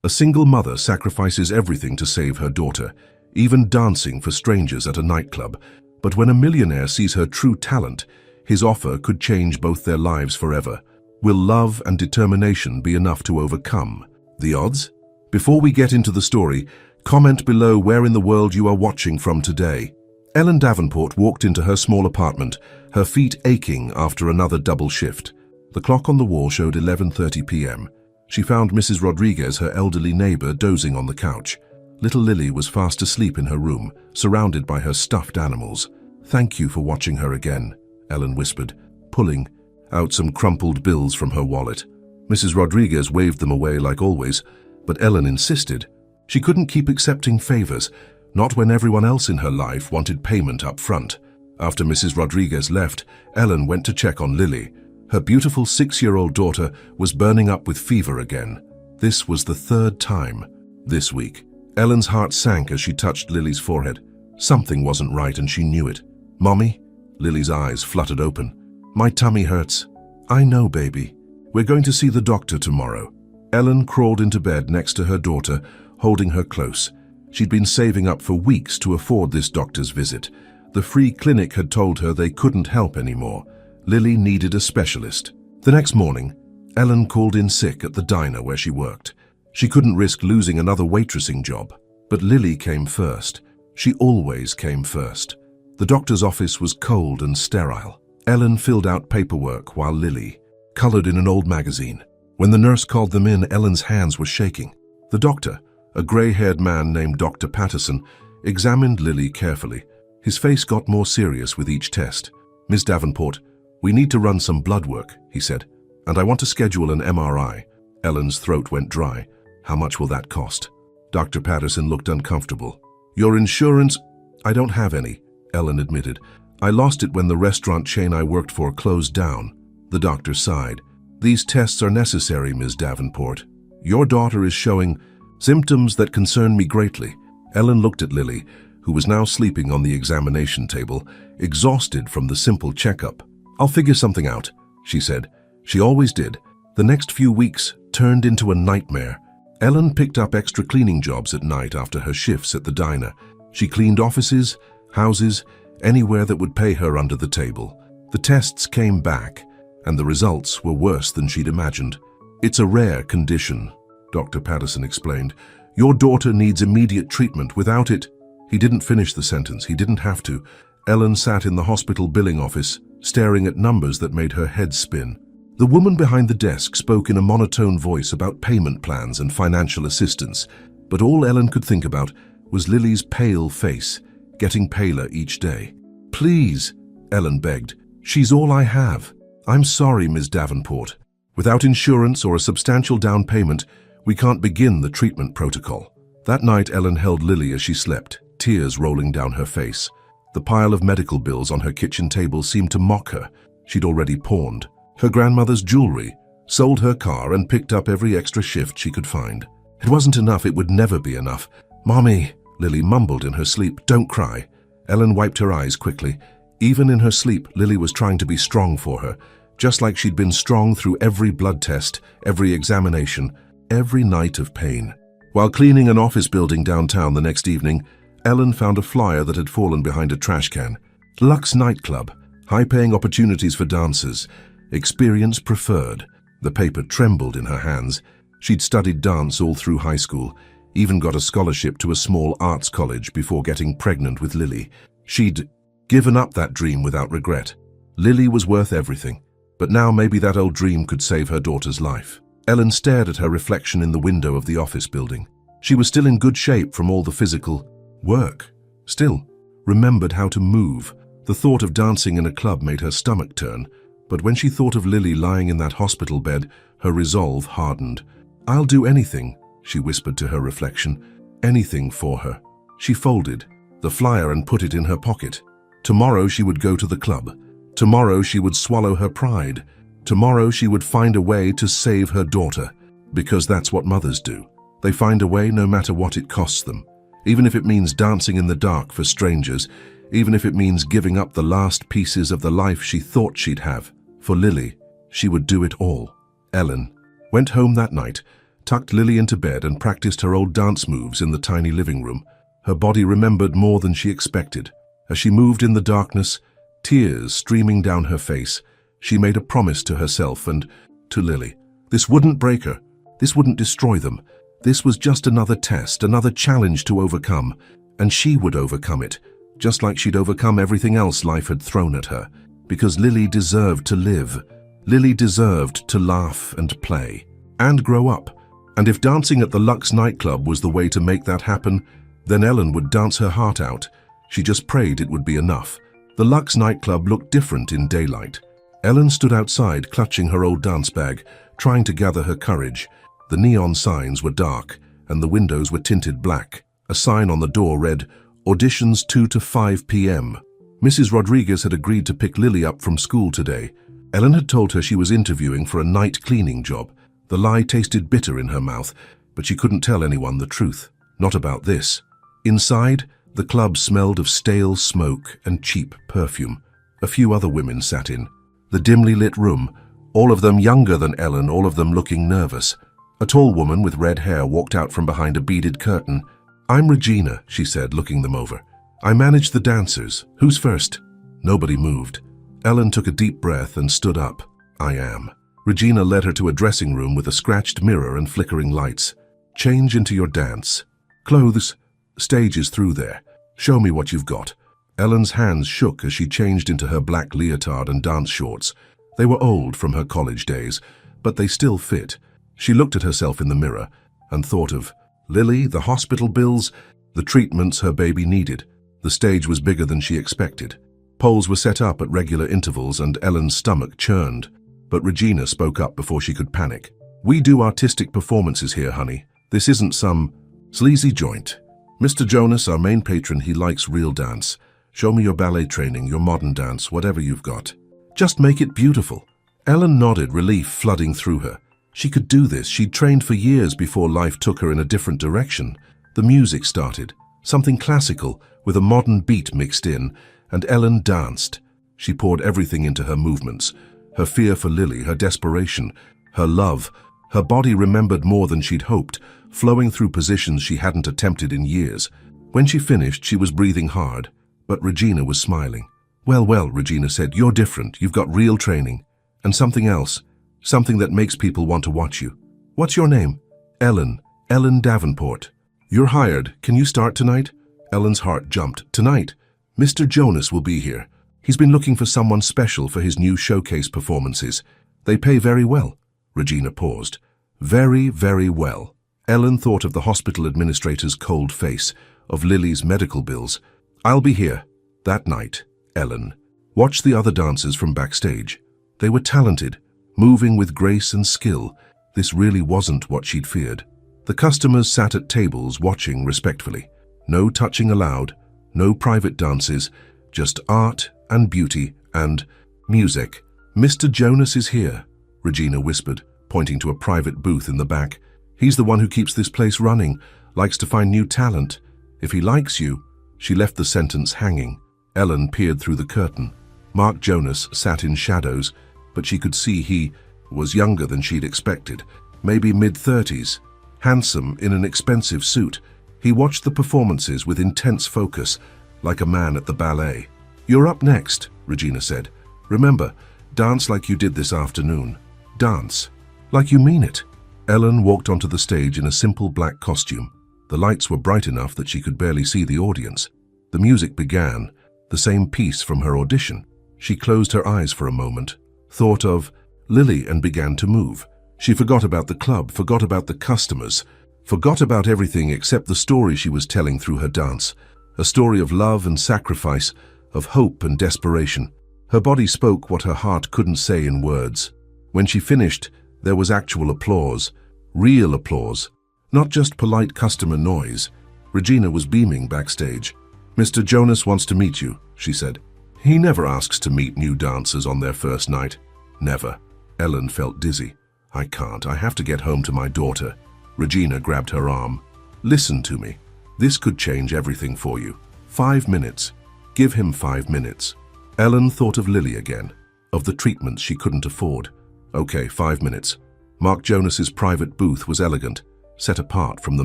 A single mother sacrifices everything to save her daughter, even dancing for strangers at a nightclub. But when a millionaire sees her true talent, his offer could change both their lives forever. Will love and determination be enough to overcome the odds? Before we get into the story, comment below where in the world you are watching from today. Ellen Davenport walked into her small apartment, her feet aching after another double shift. The clock on the wall showed 11:30 p.m. She found Mrs. Rodriguez, her elderly neighbor, dozing on the couch. Little Lily was fast asleep in her room, surrounded by her stuffed animals. "Thank you for watching her again," Ellen whispered, pulling out some crumpled bills from her wallet. Mrs. Rodriguez waved them away like always, but Ellen insisted. She couldn't keep accepting favors, not when everyone else in her life wanted payment up front. After Mrs. Rodriguez left, Ellen went to check on Lily. Her beautiful 6-year-old daughter was burning up with fever again. This was the third time this week. Ellen's heart sank as she touched Lily's forehead. Something wasn't right and she knew it. "Mommy?" Lily's eyes fluttered open. "My tummy hurts." "I know, baby. We're going to see the doctor tomorrow." Ellen crawled into bed next to her daughter, holding her close. She'd been saving up for weeks to afford this doctor's visit. The free clinic had told her they couldn't help anymore. Lily needed a specialist. The next morning, Ellen called in sick at the diner where she worked. She couldn't risk losing another waitressing job. But Lily came first. She always came first. The doctor's office was cold and sterile. Ellen filled out paperwork while Lily colored in an old magazine. When the nurse called them in, Ellen's hands were shaking. The doctor, a gray-haired man named Dr. Patterson, examined Lily carefully. His face got more serious with each test. "Miss Davenport, we need to run some blood work," he said, "and I want to schedule an MRI." Ellen's throat went dry. "How much will that cost?" Dr. Patterson looked uncomfortable. "Your insurance?" "I don't have any," Ellen admitted. "I lost it when the restaurant chain I worked for closed down." The doctor sighed. "These tests are necessary, Ms. Davenport. Your daughter is showing symptoms that concern me greatly." Ellen looked at Lily, who was now sleeping on the examination table, exhausted from the simple checkup. "I'll figure something out," she said. She always did. The next few weeks turned into a nightmare. Ellen picked up extra cleaning jobs at night after her shifts at the diner. She cleaned offices, houses, anywhere that would pay her under the table. The tests came back, and the results were worse than she'd imagined. "It's a rare condition," Dr. Patterson explained. "Your daughter needs immediate treatment. Without it—" He didn't finish the sentence. He didn't have to. Ellen sat in the hospital billing office, staring at numbers that made her head spin. The woman behind the desk spoke in a monotone voice about payment plans and financial assistance, but all Ellen could think about was Lily's pale face, getting paler each day. "Please," Ellen begged. "She's all I have." "I'm sorry, Ms. Davenport. Without insurance or a substantial down payment, we can't begin the treatment protocol." That night, Ellen held Lily as she slept, tears rolling down her face. The pile of medical bills on her kitchen table seemed to mock her. She'd already pawned her grandmother's jewelry, sold her car, and picked up every extra shift she could find. It wasn't enough. It would never be enough. "Mommy," Lily mumbled in her sleep. "Don't cry." Ellen wiped her eyes quickly. Even in her sleep, Lily was trying to be strong for her, just like she'd been strong through every blood test, every examination, every night of pain. While cleaning an office building downtown the next evening, Ellen found a flyer that had fallen behind a trash can. "Lux nightclub, high-paying opportunities for dancers, experience preferred." The paper trembled in her hands. She'd studied dance all through high school, even got a scholarship to a small arts college before getting pregnant with Lily. She'd given up that dream without regret. Lily was worth everything, but now maybe that old dream could save her daughter's life. Ellen stared at her reflection in the window of the office building. She was still in good shape from all the physical work. Still, remembered how to move. The thought of dancing in a club made her stomach turn, but when she thought of Lily lying in that hospital bed, her resolve hardened. "I'll do anything," she whispered to her reflection. "Anything for her." She folded the flyer and put it in her pocket. Tomorrow she would go to the club. Tomorrow she would swallow her pride. Tomorrow she would find a way to save her daughter, because that's what mothers do. They find a way no matter what it costs them. Even if it means dancing in the dark for strangers, even if it means giving up the last pieces of the life she thought she'd have. For Lily, she would do it all. Ellen went home that night, tucked Lily into bed and practiced her old dance moves in the tiny living room. Her body remembered more than she expected. As she moved in the darkness, tears streaming down her face, she made a promise to herself and to Lily. This wouldn't break her. This wouldn't destroy them. This was just another test, another challenge to overcome, and she would overcome it, just like she'd overcome everything else life had thrown at her, because Lily deserved to live. Lily deserved to laugh and play, and grow up. And if dancing at the Lux nightclub was the way to make that happen, then Ellen would dance her heart out. She just prayed it would be enough. The Lux nightclub looked different in daylight. Ellen stood outside, clutching her old dance bag, trying to gather her courage. The neon signs were dark, and the windows were tinted black. A sign on the door read, "Auditions 2 to 5 p.m." Mrs. Rodriguez had agreed to pick Lily up from school today. Ellen had told her she was interviewing for a night cleaning job. The lie tasted bitter in her mouth, but she couldn't tell anyone the truth. Not about this. Inside, the club smelled of stale smoke and cheap perfume. A few other women sat in the dimly lit room, all of them younger than Ellen, all of them looking nervous. A tall woman with red hair walked out from behind a beaded curtain. "I'm Regina," she said, looking them over. "I manage the dancers. Who's first?" Nobody moved. Ellen took a deep breath and stood up. "I am." Regina led her to a dressing room with a scratched mirror and flickering lights. "Change into your dance. Clothes. Stage is through there. Show me what you've got." Ellen's hands shook as she changed into her black leotard and dance shorts. They were old from her college days, but they still fit. She looked at herself in the mirror and thought of Lily, the hospital bills, the treatments her baby needed. The stage was bigger than she expected. Poles were set up at regular intervals and Ellen's stomach churned. But Regina spoke up before she could panic. "We do artistic performances here, honey. This isn't some sleazy joint. Mr. Jonas, our main patron, he likes real dance. Show me your ballet training, your modern dance, whatever you've got. Just make it beautiful." Ellen nodded, relief flooding through her. She could do this. She'd trained for years before life took her in a different direction. The music started, something classical with a modern beat mixed in, and Ellen danced. She poured everything into her movements. Her fear for Lily, her desperation, her love. Her body remembered more than she'd hoped, flowing through positions she hadn't attempted in years. When she finished, she was breathing hard, but Regina was smiling. Well, Regina said, "You're different. You've got real training. And something else. Something that makes people want to watch you. What's your name?" "Ellen. Ellen Davenport." "You're hired. Can you start tonight?" Ellen's heart jumped. "Tonight? Mr. Jonas will be here. He's been looking for someone special for his new showcase performances. They pay very well." Regina paused. "Very, very well." Ellen thought of the hospital administrator's cold face, of Lily's medical bills. "I'll be here." That night, Ellen watched the other dancers from backstage. They were talented, moving with grace and skill. This really wasn't what she'd feared. The customers sat at tables watching respectfully. No touching allowed, no private dances, just art and beauty and music. "Mr. Jonas is here," Regina whispered, pointing to a private booth in the back. "He's the one who keeps this place running, likes to find new talent. If he likes you—" She left the sentence hanging. Ellen peered through the curtain. Mark Jonas sat in shadows, but she could see he was younger than she'd expected, maybe mid-30s. Handsome in an expensive suit, he watched the performances with intense focus, like a man at the ballet. "You're up next," Regina said. "Remember, dance like you did this afternoon. Dance like you mean it." Ellen walked onto the stage in a simple black costume. The lights were bright enough that she could barely see the audience. The music began, the same piece from her audition. She closed her eyes for a moment, thought of Lily, and began to move. She forgot about the club, forgot about the customers, forgot about everything except the story she was telling through her dance. A story of love and sacrifice, of hope and desperation. Her body spoke what her heart couldn't say in words. When she finished, there was actual applause, real applause, not just polite customer noise. Regina was beaming backstage. "Mr. Jonas wants to meet you," she said. "He never asks to meet new dancers on their first night." "Never." Ellen felt dizzy. "I can't. I have to get home to my daughter." Regina grabbed her arm. "Listen to me. This could change everything for you. 5 minutes. Give him 5 minutes." Ellen thought of Lily again, of the treatments she couldn't afford. "Okay, 5 minutes. Mark Jonas's private booth was elegant, set apart from the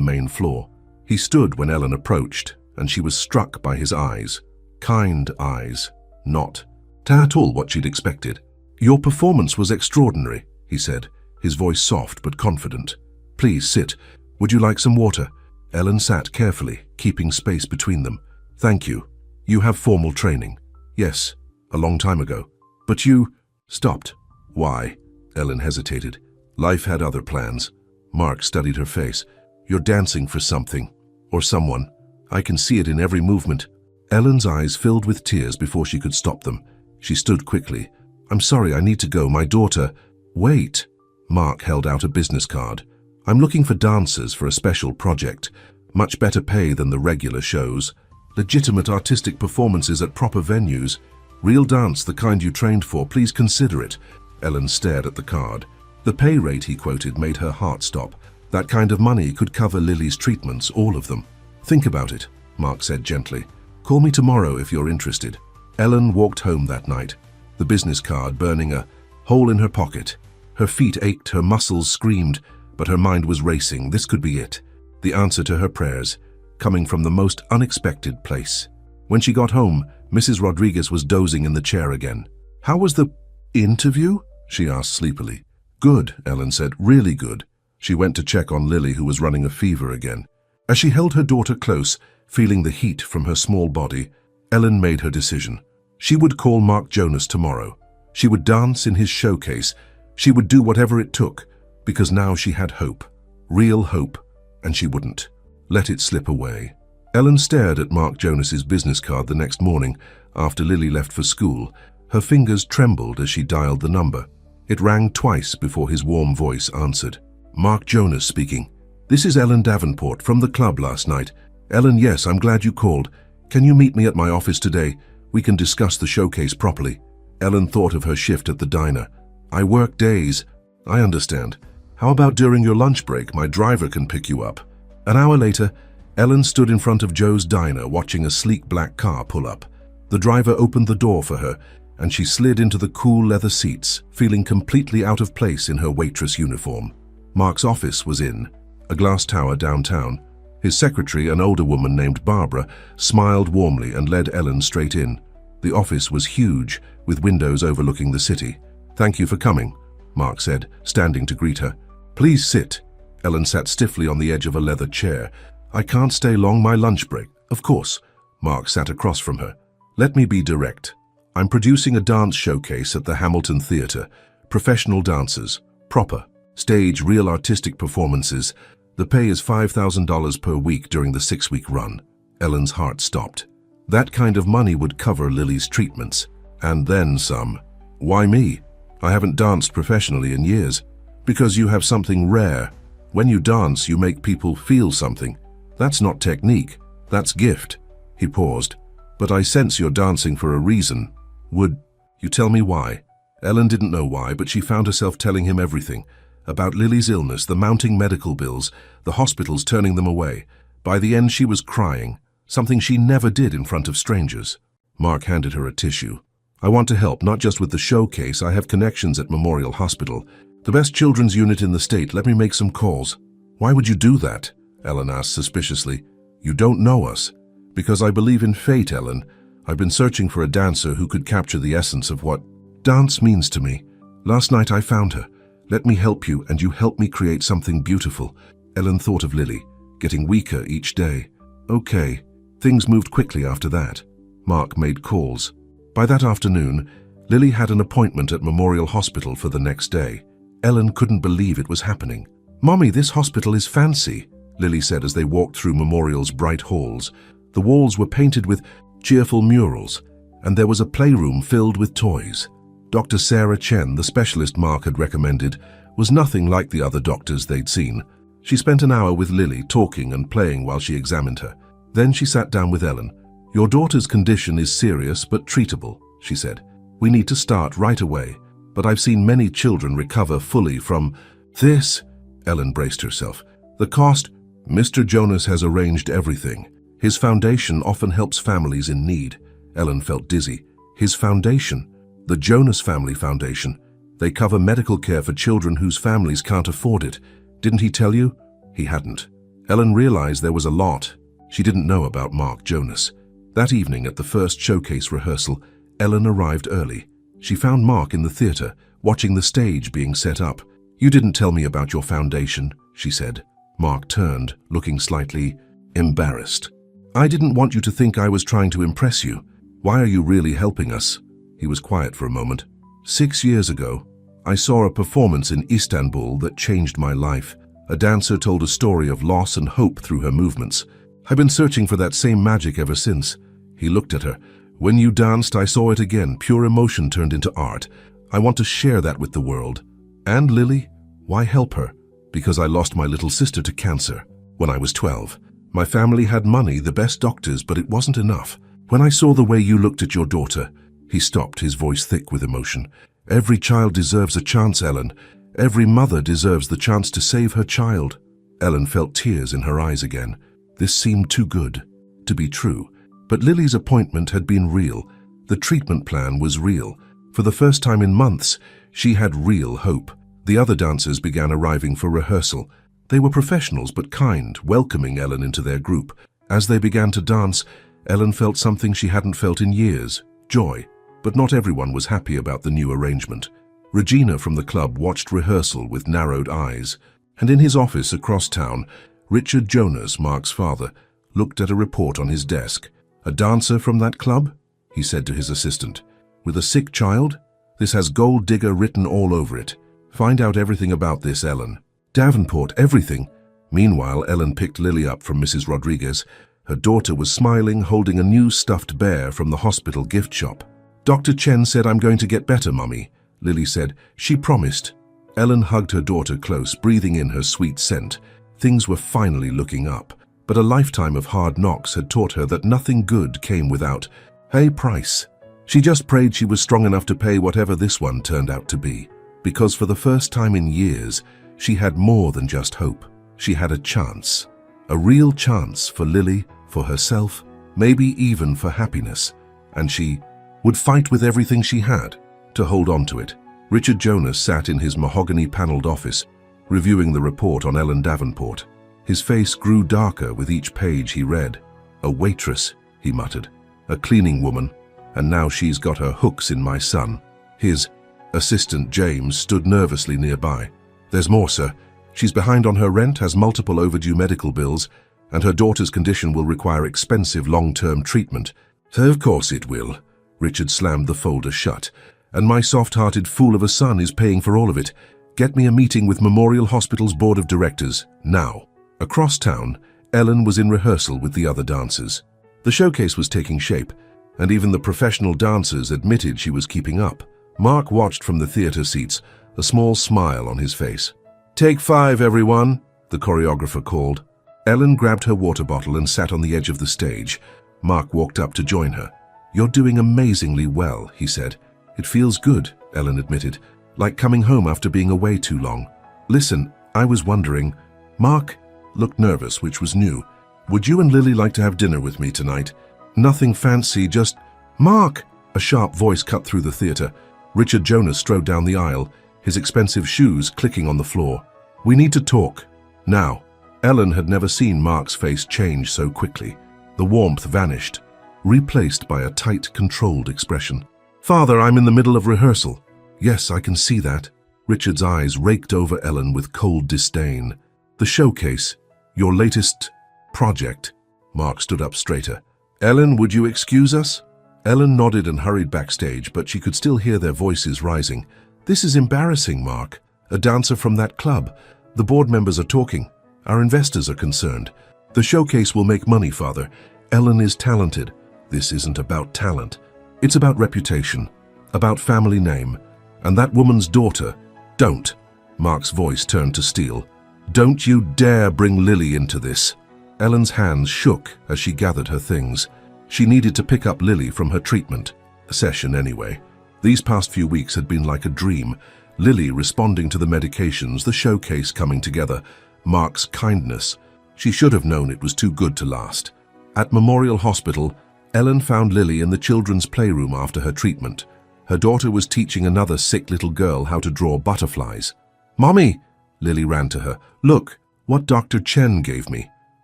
main floor. He stood when Ellen approached, and she was struck by his eyes. Kind eyes, not at all what she'd expected. "Your performance was extraordinary," he said, his voice soft but confident. "Please sit. Would you like some water?" Ellen sat carefully, keeping space between them. "Thank you. You have formal training." "Yes, a long time ago." "But you—" Stopped. "Why?" Ellen hesitated. Life had other plans. Mark studied her face. "You're dancing for something. Or someone. I can see it in every movement." Ellen's eyes filled with tears before she could stop them. She stood quickly. "I'm sorry, I need to go. My daughter—" "Wait." Mark held out a business card. "I'm looking for dancers for a special project. Much better pay than the regular shows. Legitimate artistic performances at proper venues. Real dance, the kind you trained for. Please consider it." Ellen stared at the card. The pay rate he quoted made her heart stop. That kind of money could cover Lily's treatments, all of them. "Think about it," Mark said gently. "Call me tomorrow if you're interested." Ellen walked home that night, the business card burning a hole in her pocket. Her feet ached, her muscles screamed, but her mind was racing. This could be it. The answer to her prayers, coming from the most unexpected place. When she got home, Mrs. Rodriguez was dozing in the chair again. "How was the interview?" she asked sleepily. "Good," Ellen said, "really good." She went to check on Lily, who was running a fever again. As she held her daughter close, feeling the heat from her small body, Ellen made her decision. She would call Mark Jonas tomorrow. She would dance in his showcase. She would do whatever it took, because now she had hope. Real hope, and she wouldn't let it slip away. Ellen stared at Mark Jonas's business card the next morning after Lily left for school. Her fingers trembled as she dialed the number. It rang twice before his warm voice answered. "Mark Jonas speaking. This is Ellen Davenport from the club last night." "Ellen, yes, I'm glad you called. Can you meet me at my office today? We can discuss the showcase properly." Ellen thought of her shift at the diner. "I work days." "I understand. How about during your lunch break? My driver can pick you up." An hour later, Ellen stood in front of Joe's diner watching a sleek black car pull up. The driver opened the door for her, and she slid into the cool leather seats, feeling completely out of place in her waitress uniform. Mark's office was in a glass tower downtown. His secretary, an older woman named Barbara, smiled warmly and led Ellen straight in. The office was huge, with windows overlooking the city. "Thank you for coming," Mark said, standing to greet her. "Please sit." Ellen sat stiffly on the edge of a leather chair. "I can't stay long, my lunch break." "Of course." Mark sat across from her. "Let me be direct. I'm producing a dance showcase at the Hamilton Theatre. Professional dancers, proper, stage real artistic performances. The pay is $5,000 per week during the 6-week run." Ellen's heart stopped. That kind of money would cover Lily's treatments, and then some. "Why me? I haven't danced professionally in years." "Because you have something rare. When you dance, you make people feel something. That's not technique, that's gift." He paused. "But I sense you're dancing for a reason. Would you tell me why?" Ellen didn't know why, but she found herself telling him everything. About Lily's illness, the mounting medical bills, the hospitals turning them away. By the end, she was crying, something she never did in front of strangers. Mark handed her a tissue. "I want to help, not just with the showcase. I have connections at Memorial Hospital. The best children's unit in the state. Let me make some calls." "Why would you do that?" Ellen asked suspiciously. "You don't know us." "Because I believe in fate, Ellen. I've been searching for a dancer who could capture the essence of what dance means to me. Last night I found her. Let me help you, and you help me create something beautiful." Ellen thought of Lily, getting weaker each day. Okay. Things moved quickly after that. Mark made calls. By that afternoon, Lily had an appointment at Memorial Hospital for the next day. Ellen couldn't believe it was happening. "Mommy, this hospital is fancy," Lily said as they walked through Memorial's bright halls. The walls were painted with cheerful murals, and there was a playroom filled with toys. Dr. Sarah Chen, the specialist Mark had recommended, was nothing like the other doctors they'd seen. She spent an hour with Lily, talking and playing while she examined her. Then she sat down with Ellen. "Your daughter's condition is serious but treatable," she said. "We need to start right away, but I've seen many children recover fully from this." Ellen braced herself. "The cost?" "Mr. Jonas has arranged everything. His foundation often helps families in need." Ellen felt dizzy. His foundation? The Jonas Family Foundation? They cover medical care for children whose families can't afford it. Didn't he tell you? He hadn't. Ellen realized there was a lot she didn't know about Mark Jonas. That evening at the first showcase rehearsal, Ellen arrived early. She found Mark in the theater, watching the stage being set up. "You didn't tell me about your foundation," she said. Mark turned, looking slightly embarrassed. "I didn't want you to think I was trying to impress you. Why are you really helping us?" He was quiet for a moment. 6 years ago, I saw a performance in Istanbul that changed my life. A dancer told a story of loss and hope through her movements. I've been searching for that same magic ever since." He looked at her. "When you danced, I saw it again, pure emotion turned into art. I want to share that with the world." "And Lily? Why help her?" "Because I lost my little sister to cancer when I was 12. My family had money, the best doctors, but it wasn't enough. When I saw the way you looked at your daughter..." He stopped, his voice thick with emotion. "Every child deserves a chance, Ellen. Every mother deserves the chance to save her child." Ellen felt tears in her eyes again. This seemed too good to be true. But Lily's appointment had been real. The treatment plan was real. For the first time in months, she had real hope. The other dancers began arriving for rehearsal. They were professionals but kind, welcoming Ellen into their group. As they began to dance, Ellen felt something she hadn't felt in years: joy. But not everyone was happy about the new arrangement. Regina from the club watched rehearsal with narrowed eyes. And in his office across town, Richard Jonas, Mark's father, looked at a report on his desk. "A dancer from that club?" he said to his assistant. "With a sick child? This has Gold Digger written all over it. Find out everything about this, Ellen." "Davenport, everything." Meanwhile, Ellen picked Lily up from Mrs. Rodriguez. Her daughter was smiling, holding a new stuffed bear from the hospital gift shop. "Dr. Chen said I'm going to get better, Mummy," Lily said. "She promised." Ellen hugged her daughter close, breathing in her sweet scent. Things were finally looking up. But a lifetime of hard knocks had taught her that nothing good came without a price. She just prayed she was strong enough to pay whatever this one turned out to be. Because for the first time in years, she had more than just hope. She had a chance. A real chance for Lily, for herself, maybe even for happiness. And she would fight with everything she had to hold on to it. Richard Jonas sat in his mahogany-paneled office, reviewing the report on Ellen Davenport. His face grew darker with each page he read. "A waitress," he muttered. "A cleaning woman. And now she's got her hooks in my son." His assistant, James, stood nervously nearby. "There's more, sir. She's behind on her rent, has multiple overdue medical bills, and her daughter's condition will require expensive long-term treatment." "Of course it will." Richard slammed the folder shut. "And my soft-hearted fool of a son is paying for all of it. Get me a meeting with Memorial Hospital's board of directors, now." Across town, Ellen was in rehearsal with the other dancers. The showcase was taking shape, and even the professional dancers admitted she was keeping up. Mark watched from the theater seats, a small smile on his face. "Take 5, everyone," the choreographer called. Ellen grabbed her water bottle and sat on the edge of the stage. Mark walked up to join her. "You're doing amazingly well," he said. "It feels good," Ellen admitted, "like coming home after being away too long." "Listen, I was wondering..." Mark looked nervous, which was new. "Would you and Lily like to have dinner with me tonight? Nothing fancy, just..." "Mark!" A sharp voice cut through the theater. Richard Jonas strode down the aisle, his expensive shoes clicking on the floor. "We need to talk. Now." Ellen had never seen Mark's face change so quickly. The warmth vanished, replaced by a tight, controlled expression. "Father, I'm in the middle of rehearsal." "Yes, I can see that." Richard's eyes raked over Ellen with cold disdain. "The showcase, your latest project." Mark stood up straighter. "Ellen, would you excuse us?" Ellen nodded and hurried backstage, but she could still hear their voices rising. "This is embarrassing, Mark. A dancer from that club. The board members are talking. Our investors are concerned. The showcase will make money, Father. Ellen is talented." "This isn't about talent. It's about reputation, about family name, and that woman's daughter." "Don't." Mark's voice turned to steel. "Don't you dare bring Lily into this." Ellen's hands shook as she gathered her things. She needed to pick up Lily from her treatment session anyway. These past few weeks had been like a dream. Lily responding to the medications, the showcase coming together, Mark's kindness. She should have known it was too good to last. At Memorial Hospital, Ellen found Lily in the children's playroom after her treatment. Her daughter was teaching another sick little girl how to draw butterflies. "Mommy!" Lily ran to her. "Look, what Dr. Chen gave me."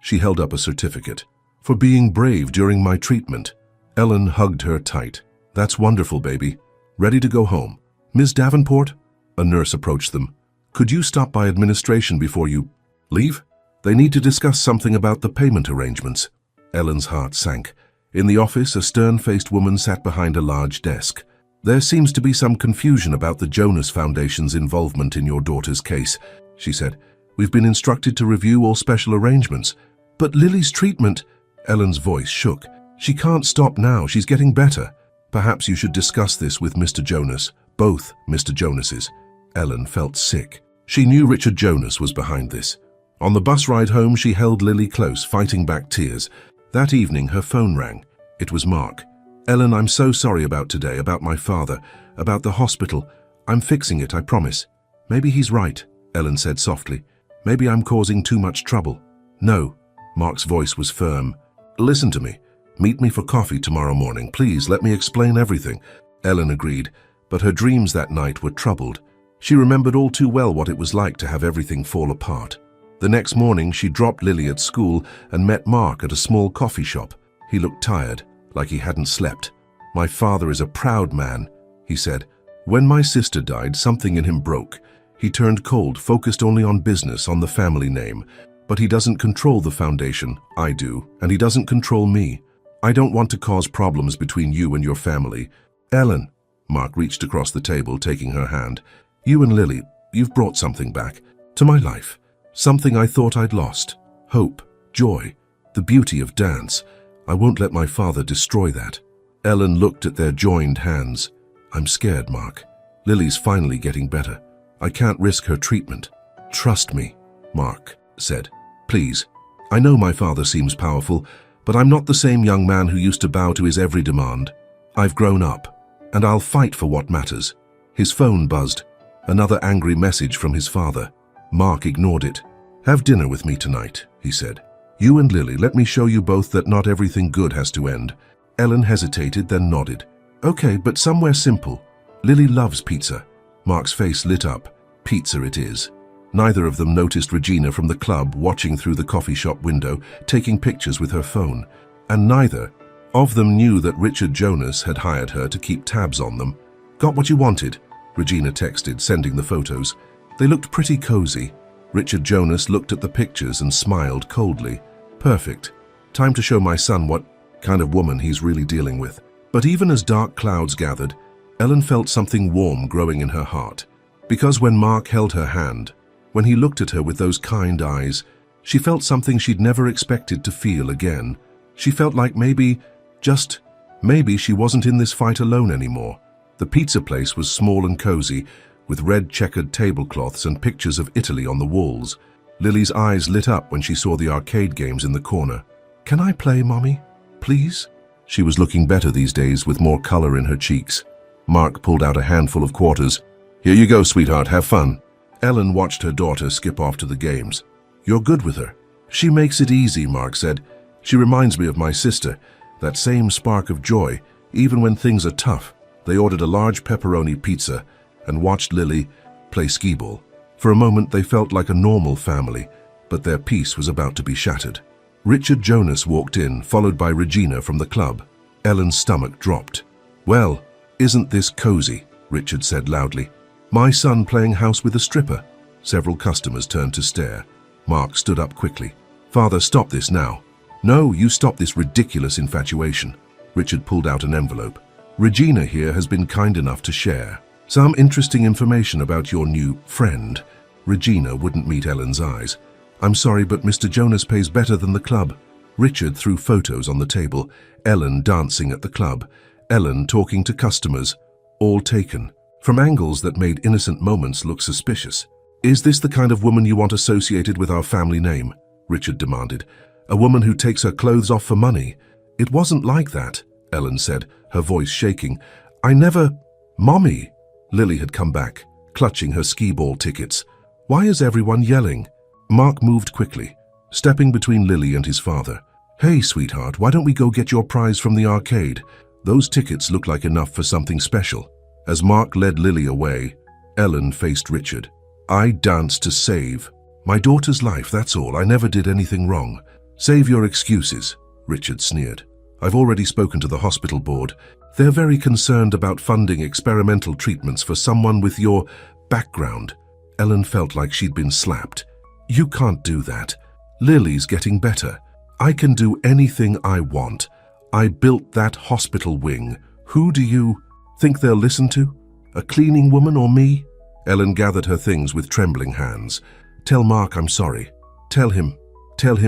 She held up a certificate. "For being brave during my treatment." Ellen hugged her tight. "That's wonderful, baby. Ready to go home." "Ms. Davenport?" A nurse approached them. "Could you stop by administration before you leave? They need to discuss something about the payment arrangements." Ellen's heart sank. In the office, a stern-faced woman sat behind a large desk. "There seems to be some confusion about the Jonas Foundation's involvement in your daughter's case," she said. "We've been instructed to review all special arrangements." "But Lily's treatment—" Ellen's voice shook. "She can't stop now. She's getting better. Perhaps you should discuss this with Mr. Jonas, both Mr. Jonases." Ellen felt sick. She knew Richard Jonas was behind this. On the bus ride home, she held Lily close, fighting back tears. That evening, her phone rang. It was Mark. "Ellen, I'm so sorry about today, about my father, about the hospital. I'm fixing it, I promise." "Maybe he's right," Ellen said softly. "Maybe I'm causing too much trouble." "No." Mark's voice was firm. "Listen to me. Meet me for coffee tomorrow morning. Please, let me explain everything." Ellen agreed, but her dreams that night were troubled. She remembered all too well what it was like to have everything fall apart. The next morning, she dropped Lily at school and met Mark at a small coffee shop. He looked tired, like he hadn't slept. "My father is a proud man," he said. "When my sister died, something in him broke. He turned cold, focused only on business, on the family name. But he doesn't control the foundation. I do, and he doesn't control me. I don't want to cause problems between you and your family." "Ellen," Mark reached across the table, taking her hand. "You and Lily, you've brought something back to my life. Something I thought I'd lost. Hope, joy, the beauty of dance. I won't let my father destroy that." Ellen looked at their joined hands. "I'm scared, Mark. Lily's finally getting better. I can't risk her treatment." "Trust me," Mark said. "Please. I know my father seems powerful, but I'm not the same young man who used to bow to his every demand. I've grown up, and I'll fight for what matters." His phone buzzed. Another angry message from his father. Mark ignored it. "Have dinner with me tonight," he said. "You and Lily, let me show you both that not everything good has to end." Ellen hesitated, then nodded. "Okay, but somewhere simple. Lily loves pizza." Mark's face lit up. "Pizza it is." Neither of them noticed Regina from the club watching through the coffee shop window, taking pictures with her phone. And neither of them knew that Richard Jonas had hired her to keep tabs on them. "Got what you wanted?" Regina texted, sending the photos. They looked pretty cozy. Richard Jonas looked at the pictures and smiled coldly. "Perfect. Time to show my son what kind of woman he's really dealing with." But even as dark clouds gathered, Ellen felt something warm growing in her heart. Because when Mark held her hand, when he looked at her with those kind eyes, she felt something she'd never expected to feel again. She felt like maybe, just maybe, she wasn't in this fight alone anymore. The pizza place was small and cozy, with red checkered tablecloths and pictures of Italy on the walls. Lily's eyes lit up when she saw the arcade games in the corner. "Can I play, Mommy? Please?" She was looking better these days, with more color in her cheeks. Mark pulled out a handful of quarters. "Here you go, sweetheart, have fun." Ellen watched her daughter skip off to the games. "You're good with her." "She makes it easy," Mark said. "She reminds me of my sister, that same spark of joy, even when things are tough." They ordered a large pepperoni pizza and watched Lily play skee-ball. For a moment, they felt like a normal family, but their peace was about to be shattered. Richard Jonas walked in, followed by Regina from the club. Ellen's stomach dropped. "Well, isn't this cozy?" Richard said loudly. "My son playing house with a stripper." Several customers turned to stare. Mark stood up quickly. "Father, stop this now." "No, you stop this ridiculous infatuation." Richard pulled out an envelope. "Regina here has been kind enough to share some interesting information about your new friend." Regina wouldn't meet Ellen's eyes. "I'm sorry, but Mr. Jonas pays better than the club." Richard threw photos on the table. Ellen dancing at the club. Ellen talking to customers. All taken from angles that made innocent moments look suspicious. "Is this the kind of woman you want associated with our family name?" Richard demanded. "A woman who takes her clothes off for money?" "It wasn't like that," Ellen said, her voice shaking. "I never—" "Mommy!" Lily had come back, clutching her skee-ball tickets. "Why is everyone yelling?" Mark moved quickly, stepping between Lily and his father. "Hey, sweetheart, why don't we go get your prize from the arcade? Those tickets look like enough for something special." As Mark led Lily away, Ellen faced Richard. I danced to save my daughter's life, that's all. I never did anything wrong. Save your excuses, Richard sneered. I've already spoken to the hospital board. They're very concerned about funding experimental treatments for someone with your background. Ellen felt like she'd been slapped. You can't do that. Lily's getting better. I can do anything I want. I built that hospital wing. Who do you think they'll listen to? A cleaning woman or me? Ellen gathered her things with trembling hands. Tell Mark I'm sorry. Tell him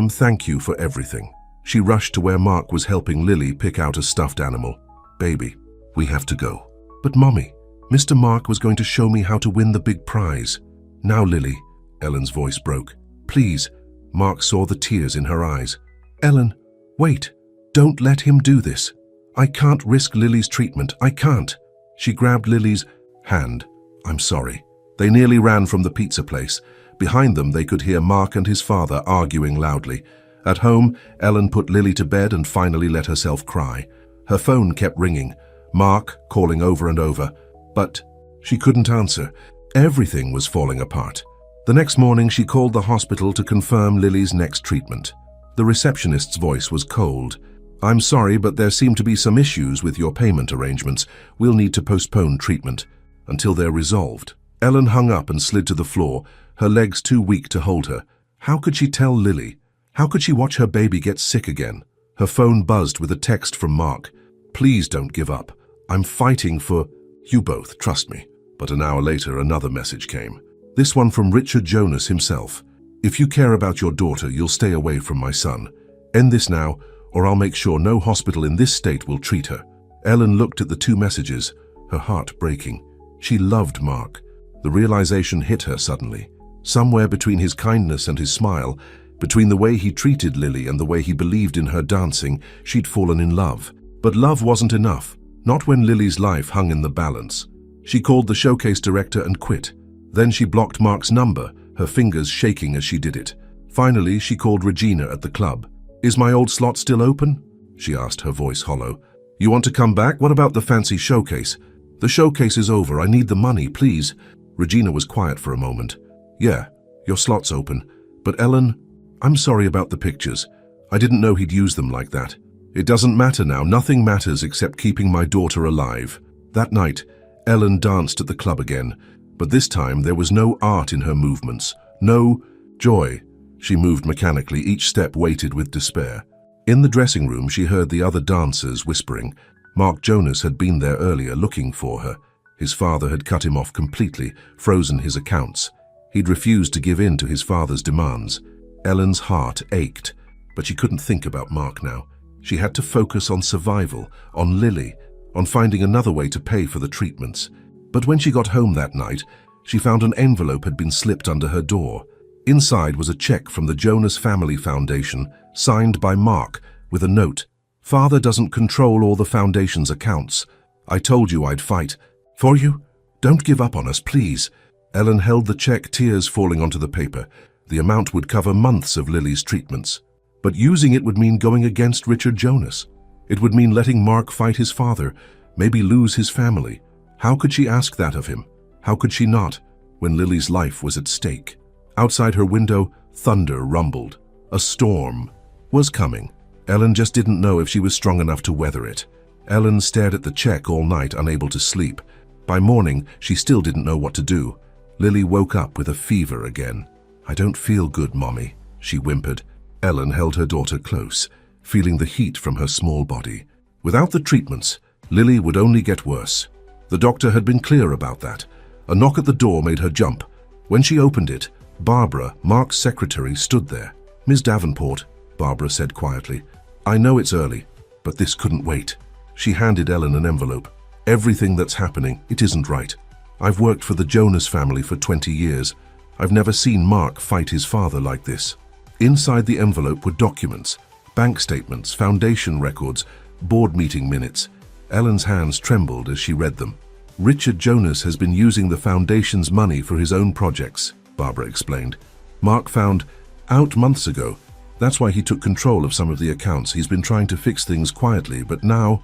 thank you for everything. She rushed to where Mark was helping Lily pick out a stuffed animal. Baby, we have to go. But Mommy, Mr. Mark was going to show me how to win the big prize. Now, Lily, Ellen's voice broke. Please. Mark saw the tears in her eyes. Ellen, wait. Don't let him do this. I can't risk Lily's treatment. I can't. She grabbed Lily's hand. I'm sorry. They nearly ran from the pizza place. Behind them, they could hear Mark and his father arguing loudly. At home, Ellen put Lily to bed and finally let herself cry. Her phone kept ringing, Mark calling over and over, but she couldn't answer. Everything was falling apart. The next morning, she called the hospital to confirm Lily's next treatment. The receptionist's voice was cold. I'm sorry, but there seem to be some issues with your payment arrangements. We'll need to postpone treatment until they're resolved. Ellen hung up and slid to the floor, her legs too weak to hold her. How could she tell Lily? How could she watch her baby get sick again? Her phone buzzed with a text from Mark. Please don't give up. I'm fighting for you both, trust me. But an hour later, another message came. This one from Richard Jonas himself. If you care about your daughter, you'll stay away from my son. End this now, or I'll make sure no hospital in this state will treat her. Ellen looked at the two messages, her heart breaking. She loved Mark. The realization hit her suddenly. Somewhere between his kindness and his smile, between the way he treated Lily and the way he believed in her dancing, she'd fallen in love. But love wasn't enough, not when Lily's life hung in the balance. She called the showcase director and quit. Then she blocked Mark's number, her fingers shaking as she did it. Finally, she called Regina at the club. Is my old slot still open? She asked, her voice hollow. You want to come back? What about the fancy showcase? The showcase is over. I need the money, please. Regina was quiet for a moment. Yeah, your slot's open. But Ellen, I'm sorry about the pictures. I didn't know he'd use them like that. It doesn't matter now. Nothing matters except keeping my daughter alive. That night, Ellen danced at the club again, but this time there was no art in her movements, no joy. She moved mechanically, each step weighted with despair. In the dressing room, she heard the other dancers whispering. Mark Jonas had been there earlier looking for her. His father had cut him off completely, frozen his accounts. He'd refused to give in to his father's demands. Ellen's heart ached, but she couldn't think about Mark now. She had to focus on survival, on Lily, on finding another way to pay for the treatments. But when she got home that night, she found an envelope had been slipped under her door. Inside was a check from the Jonas Family Foundation, signed by Mark, with a note. Father doesn't control all the foundation's accounts. I told you I'd fight. For you? Don't give up on us, please. Ellen held the check, tears falling onto the paper. The amount would cover months of Lily's treatments. But using it would mean going against Richard Jonas. It would mean letting Mark fight his father, maybe lose his family. How could she ask that of him? How could she not, when Lily's life was at stake? Outside her window, thunder rumbled. A storm was coming. Ellen just didn't know if she was strong enough to weather it. Ellen stared at the check all night, unable to sleep. By morning, she still didn't know what to do. Lily woke up with a fever again. I don't feel good, Mommy, she whimpered. Ellen held her daughter close, feeling the heat from her small body. Without the treatments, Lily would only get worse. The doctor had been clear about that. A knock at the door made her jump. When she opened it, Barbara, Mark's secretary, stood there. Ms. Davenport, Barbara said quietly, I know it's early, but this couldn't wait. She handed Ellen an envelope. Everything that's happening, it isn't right. I've worked for the Jonas family for 20 years. I've never seen Mark fight his father like this. Inside the envelope were documents, bank statements, foundation records, board meeting minutes. Ellen's hands trembled as she read them. Richard Jonas has been using the foundation's money for his own projects, Barbara explained. Mark found out months ago. That's why he took control of some of the accounts. He's been trying to fix things quietly, but now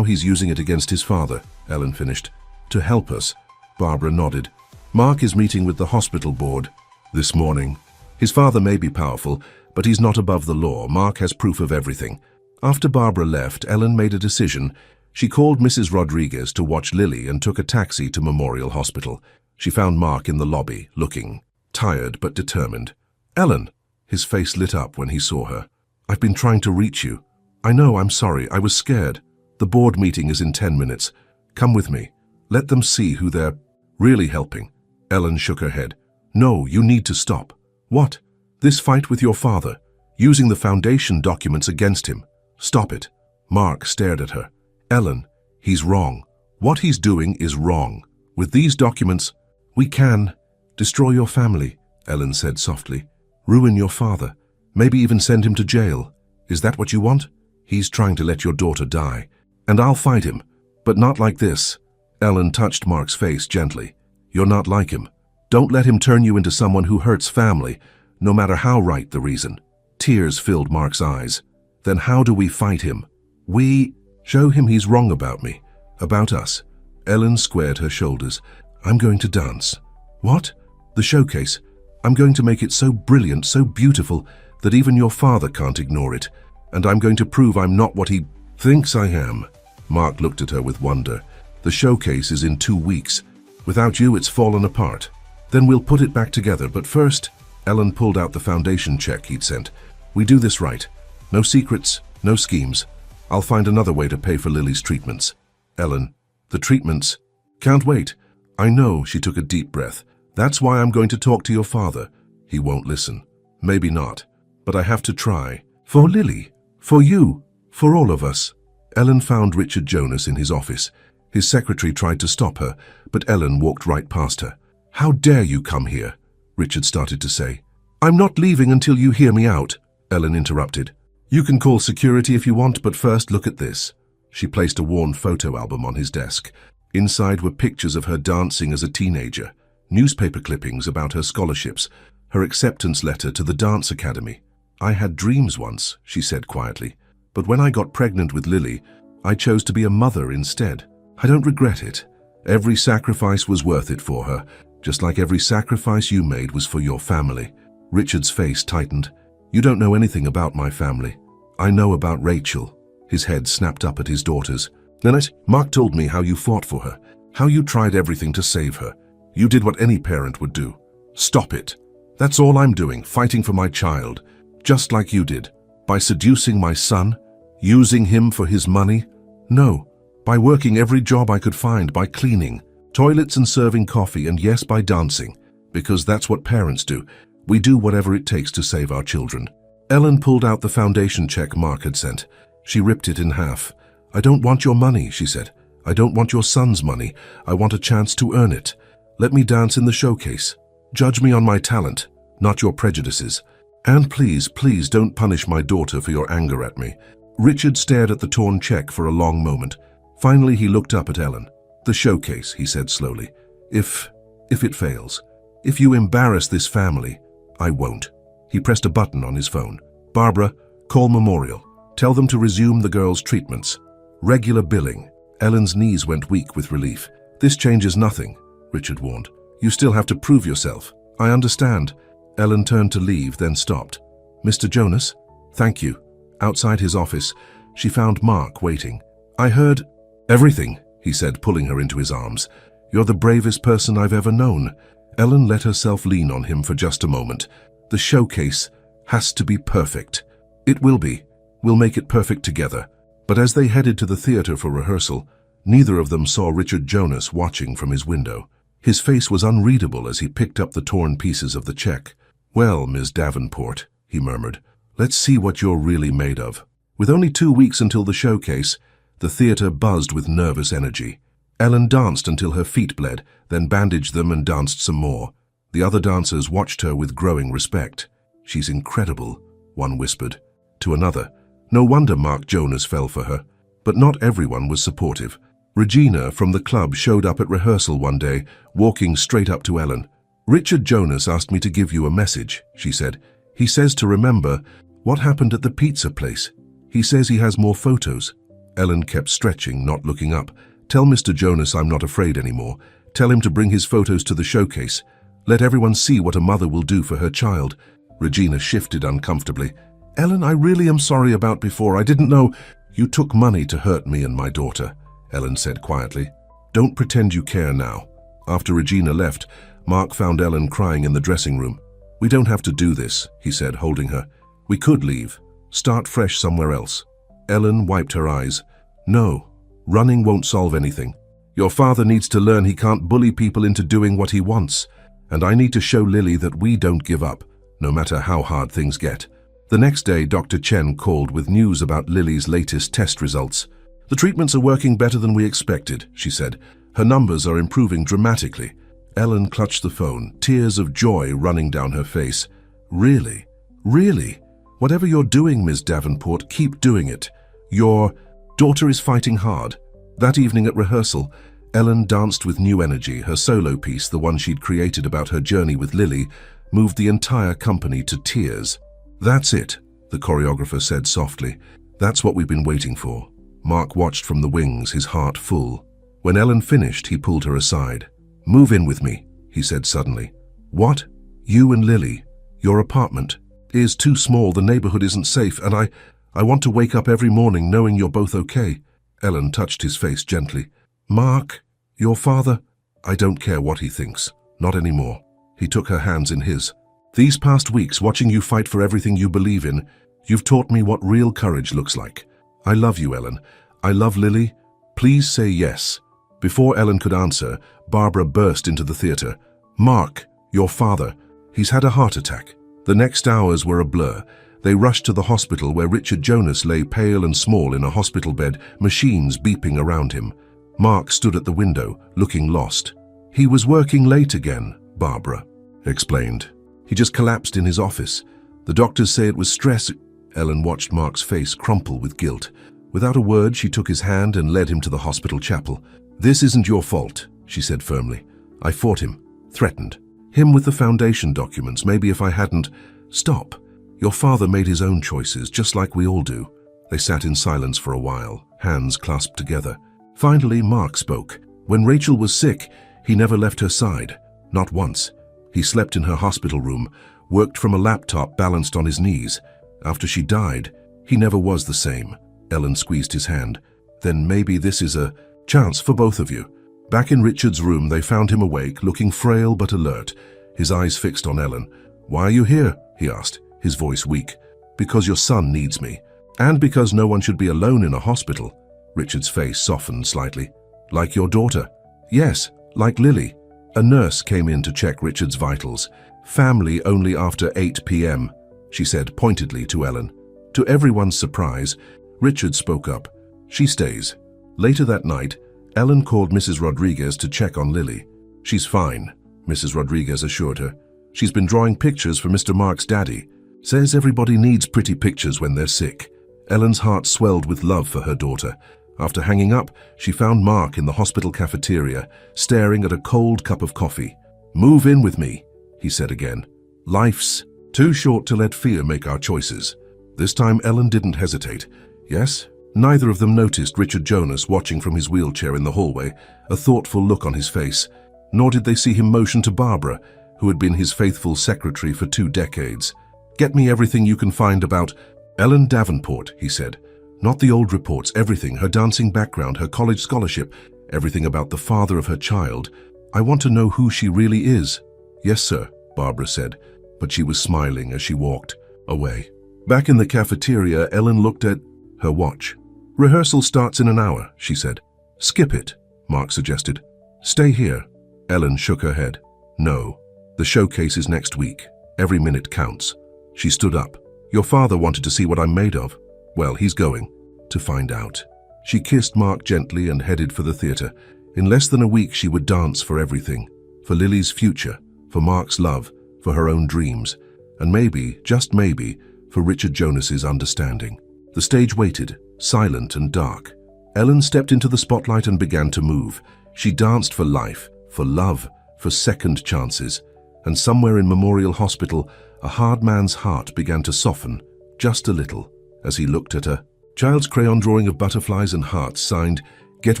he's using it against his father, Ellen finished. To help us. Barbara nodded. Mark is meeting with the hospital board this morning. His father may be powerful, but he's not above the law. Mark has proof of everything. After Barbara left, Ellen made a decision. She called Mrs. Rodriguez to watch Lily and took a taxi to Memorial Hospital. She found Mark in the lobby, looking tired but determined. Ellen! His face lit up when he saw her. I've been trying to reach you. I know, I'm sorry, I was scared. The board meeting is in 10 minutes. Come with me. Let them see who they're really helping. Ellen shook her head. No, you need to stop. What? This fight with your father, using the foundation documents against him. Stop it. Mark stared at her. Ellen, he's wrong. What he's doing is wrong. With these documents, we can destroy your family, Ellen said softly. Ruin your father. Maybe even send him to jail. Is that what you want? He's trying to let your daughter die. And I'll fight him. But not like this. Ellen touched Mark's face gently. You're not like him. Don't let him turn you into someone who hurts family, no matter how right the reason. Tears filled Mark's eyes. Then how do we fight him? We show him he's wrong about me, about us. Ellen squared her shoulders. I'm going to dance. What? The showcase. I'm going to make it so brilliant, so beautiful, that even your father can't ignore it. And I'm going to prove I'm not what he thinks I am. Mark looked at her with wonder. The showcase is in 2 weeks. Without you, it's fallen apart. Then we'll put it back together, but first, Ellen pulled out the foundation check he'd sent. We do this right. No secrets, no schemes. I'll find another way to pay for Lily's treatments. Ellen, the treatments? Can't wait. I know, she took a deep breath. That's why I'm going to talk to your father. He won't listen. Maybe not. But I have to try. For Lily. For you. For all of us. Ellen found Richard Jonas in his office. His secretary tried to stop her, but Ellen walked right past her. How dare you come here? Richard started to say. I'm not leaving until you hear me out, Ellen interrupted. You can call security if you want, but first look at this. She placed a worn photo album on his desk. Inside were pictures of her dancing as a teenager, newspaper clippings about her scholarships, her acceptance letter to the dance academy. I had dreams once, she said quietly, but when I got pregnant with Lily, I chose to be a mother instead. I don't regret it. Every sacrifice was worth it for her, just like every sacrifice you made was for your family. Richard's face tightened. You don't know anything about my family. I know about Rachel. His head snapped up at his daughters. Nanette, Mark told me how you fought for her, how you tried everything to save her. You did what any parent would do. Stop it. That's all I'm doing, fighting for my child, just like you did. By seducing my son, using him for his money? No, by working every job I could find, by cleaning, toilets and serving coffee, and yes, by dancing, because that's what parents do. We do whatever it takes to save our children. Ellen pulled out the foundation check Mark had sent. She ripped it in half. I don't want your money, she said. I don't want your son's money. I want a chance to earn it. Let me dance in the showcase. Judge me on my talent, not your prejudices. And please, please don't punish my daughter for your anger at me. Richard stared at the torn check for a long moment. Finally, he looked up at Ellen. The showcase, he said slowly. If it fails, if you embarrass this family, I won't. He pressed a button on his phone. Barbara, call Memorial. Tell them to resume the girl's treatments. Regular billing. Ellen's knees went weak with relief. This changes nothing, Richard warned. You still have to prove yourself. I understand. Ellen turned to leave, then stopped. Mr. Jonas? Thank you. Outside his office, she found Mark waiting. I heard everything, he said, pulling her into his arms. You're the bravest person I've ever known. Ellen let herself lean on him for just a moment. The showcase has to be perfect. It will be. We'll make it perfect together. But as they headed to the theater for rehearsal, neither of them saw Richard Jonas watching from his window. His face was unreadable as he picked up the torn pieces of the check. Well, Miss Davenport, he murmured, let's see what you're really made of. With only 2 weeks until the showcase, the theater buzzed with nervous energy. Ellen danced until her feet bled, then bandaged them and danced some more. The other dancers watched her with growing respect. She's incredible, one whispered. To another, no wonder Mark Jonas fell for her. But not everyone was supportive. Regina from the club showed up at rehearsal one day, walking straight up to Ellen. Richard Jonas asked me to give you a message, she said. He says to remember what happened at the pizza place. He says he has more photos. Ellen kept stretching, not looking up. Tell Mr. Jonas I'm not afraid anymore. Tell him to bring his photos to the showcase. Let everyone see what a mother will do for her child." Regina shifted uncomfortably. "Ellen, I really am sorry about before. I didn't know—" "You took money to hurt me and my daughter," Ellen said quietly. "Don't pretend you care now." After Regina left, Mark found Ellen crying in the dressing room. "We don't have to do this," he said, holding her. "We could leave. Start fresh somewhere else." Ellen wiped her eyes. "No, running won't solve anything. Your father needs to learn he can't bully people into doing what he wants. And I need to show Lily that we don't give up, no matter how hard things get." The next day, Dr. Chen called with news about Lily's latest test results. "The treatments are working better than we expected," she said. "Her numbers are improving dramatically." Ellen clutched the phone, tears of joy running down her face. "Really? Really? Whatever you're doing, Ms. Davenport, keep doing it. Your daughter is fighting hard." That evening at rehearsal, Ellen danced with new energy. Her solo piece, the one she'd created about her journey with Lily, moved the entire company to tears. "That's it," the choreographer said softly. "That's what we've been waiting for." Mark watched from the wings, his heart full. When Ellen finished, he pulled her aside. "Move in with me," he said suddenly. "What? You and Lily? Your apartment is too small, the neighborhood isn't safe, and I want to wake up every morning knowing you're both okay." Ellen touched his face gently. "Mark, your father—" "I don't care what he thinks. Not anymore." He took her hands in his. "These past weeks, watching you fight for everything you believe in, you've taught me what real courage looks like. I love you, Ellen. I love Lily. Please say yes." Before Ellen could answer, Barbara burst into the theater. "Mark, your father. He's had a heart attack." The next hours were a blur. They rushed to the hospital where Richard Jonas lay pale and small in a hospital bed, machines beeping around him. Mark stood at the window, looking lost. "He was working late again," Barbara explained. "He just collapsed in his office. The doctors say it was stress." Ellen watched Mark's face crumple with guilt. Without a word, she took his hand and led him to the hospital chapel. "This isn't your fault," she said firmly. "I fought him, threatened him with the foundation documents. Maybe if I hadn't—" "Stop. Your father made his own choices, just like we all do." They sat in silence for a while, hands clasped together. Finally, Mark spoke. "When Rachel was sick, he never left her side. Not once. He slept in her hospital room, worked from a laptop balanced on his knees. After she died, he never was the same." Ellen squeezed his hand. "Then maybe this is a chance for both of you." Back in Richard's room, they found him awake, looking frail but alert, his eyes fixed on Ellen. "Why are you here?" he asked, his voice weak. "Because your son needs me. And because no one should be alone in a hospital." Richard's face softened slightly. "Like your daughter?" "Yes, like Lily." A nurse came in to check Richard's vitals. "Family only after 8 p.m., she said pointedly to Ellen. To everyone's surprise, Richard spoke up. "She stays." Later that night, Ellen called Mrs. Rodriguez to check on Lily. "She's fine," Mrs. Rodriguez assured her. "She's been drawing pictures for Mr. Mark's daddy. Says everybody needs pretty pictures when they're sick." Ellen's heart swelled with love for her daughter. After hanging up, she found Mark in the hospital cafeteria, staring at a cold cup of coffee. "Move in with me," he said again. "Life's too short to let fear make our choices." This time Ellen didn't hesitate. "Yes?" Neither of them noticed Richard Jonas watching from his wheelchair in the hallway, a thoughtful look on his face. Nor did they see him motion to Barbara, who had been his faithful secretary for 2 decades. "Get me everything you can find about Ellen Davenport," he said. "Not the old reports, everything, her dancing background, her college scholarship, everything about the father of her child. I want to know who she really is." "Yes, sir," Barbara said, but she was smiling as she walked away. Back in the cafeteria, Ellen looked at her watch. "Rehearsal starts in an hour," she said. "Skip it," Mark suggested. "Stay here." Ellen shook her head. "No, the showcase is next week. Every minute counts." She stood up. "Your father wanted to see what I'm made of. Well, he's going to find out." She kissed Mark gently and headed for the theater. In less than a week, she would dance for everything. For Lily's future, for Mark's love, for her own dreams, and maybe, just maybe, for Richard Jonas's understanding. The stage waited, silent and dark. Ellen stepped into the spotlight and began to move. She danced for life, for love, for second chances. And somewhere in Memorial Hospital, a hard man's heart began to soften, just a little, as he looked at her. Child's crayon drawing of butterflies and hearts signed, "Get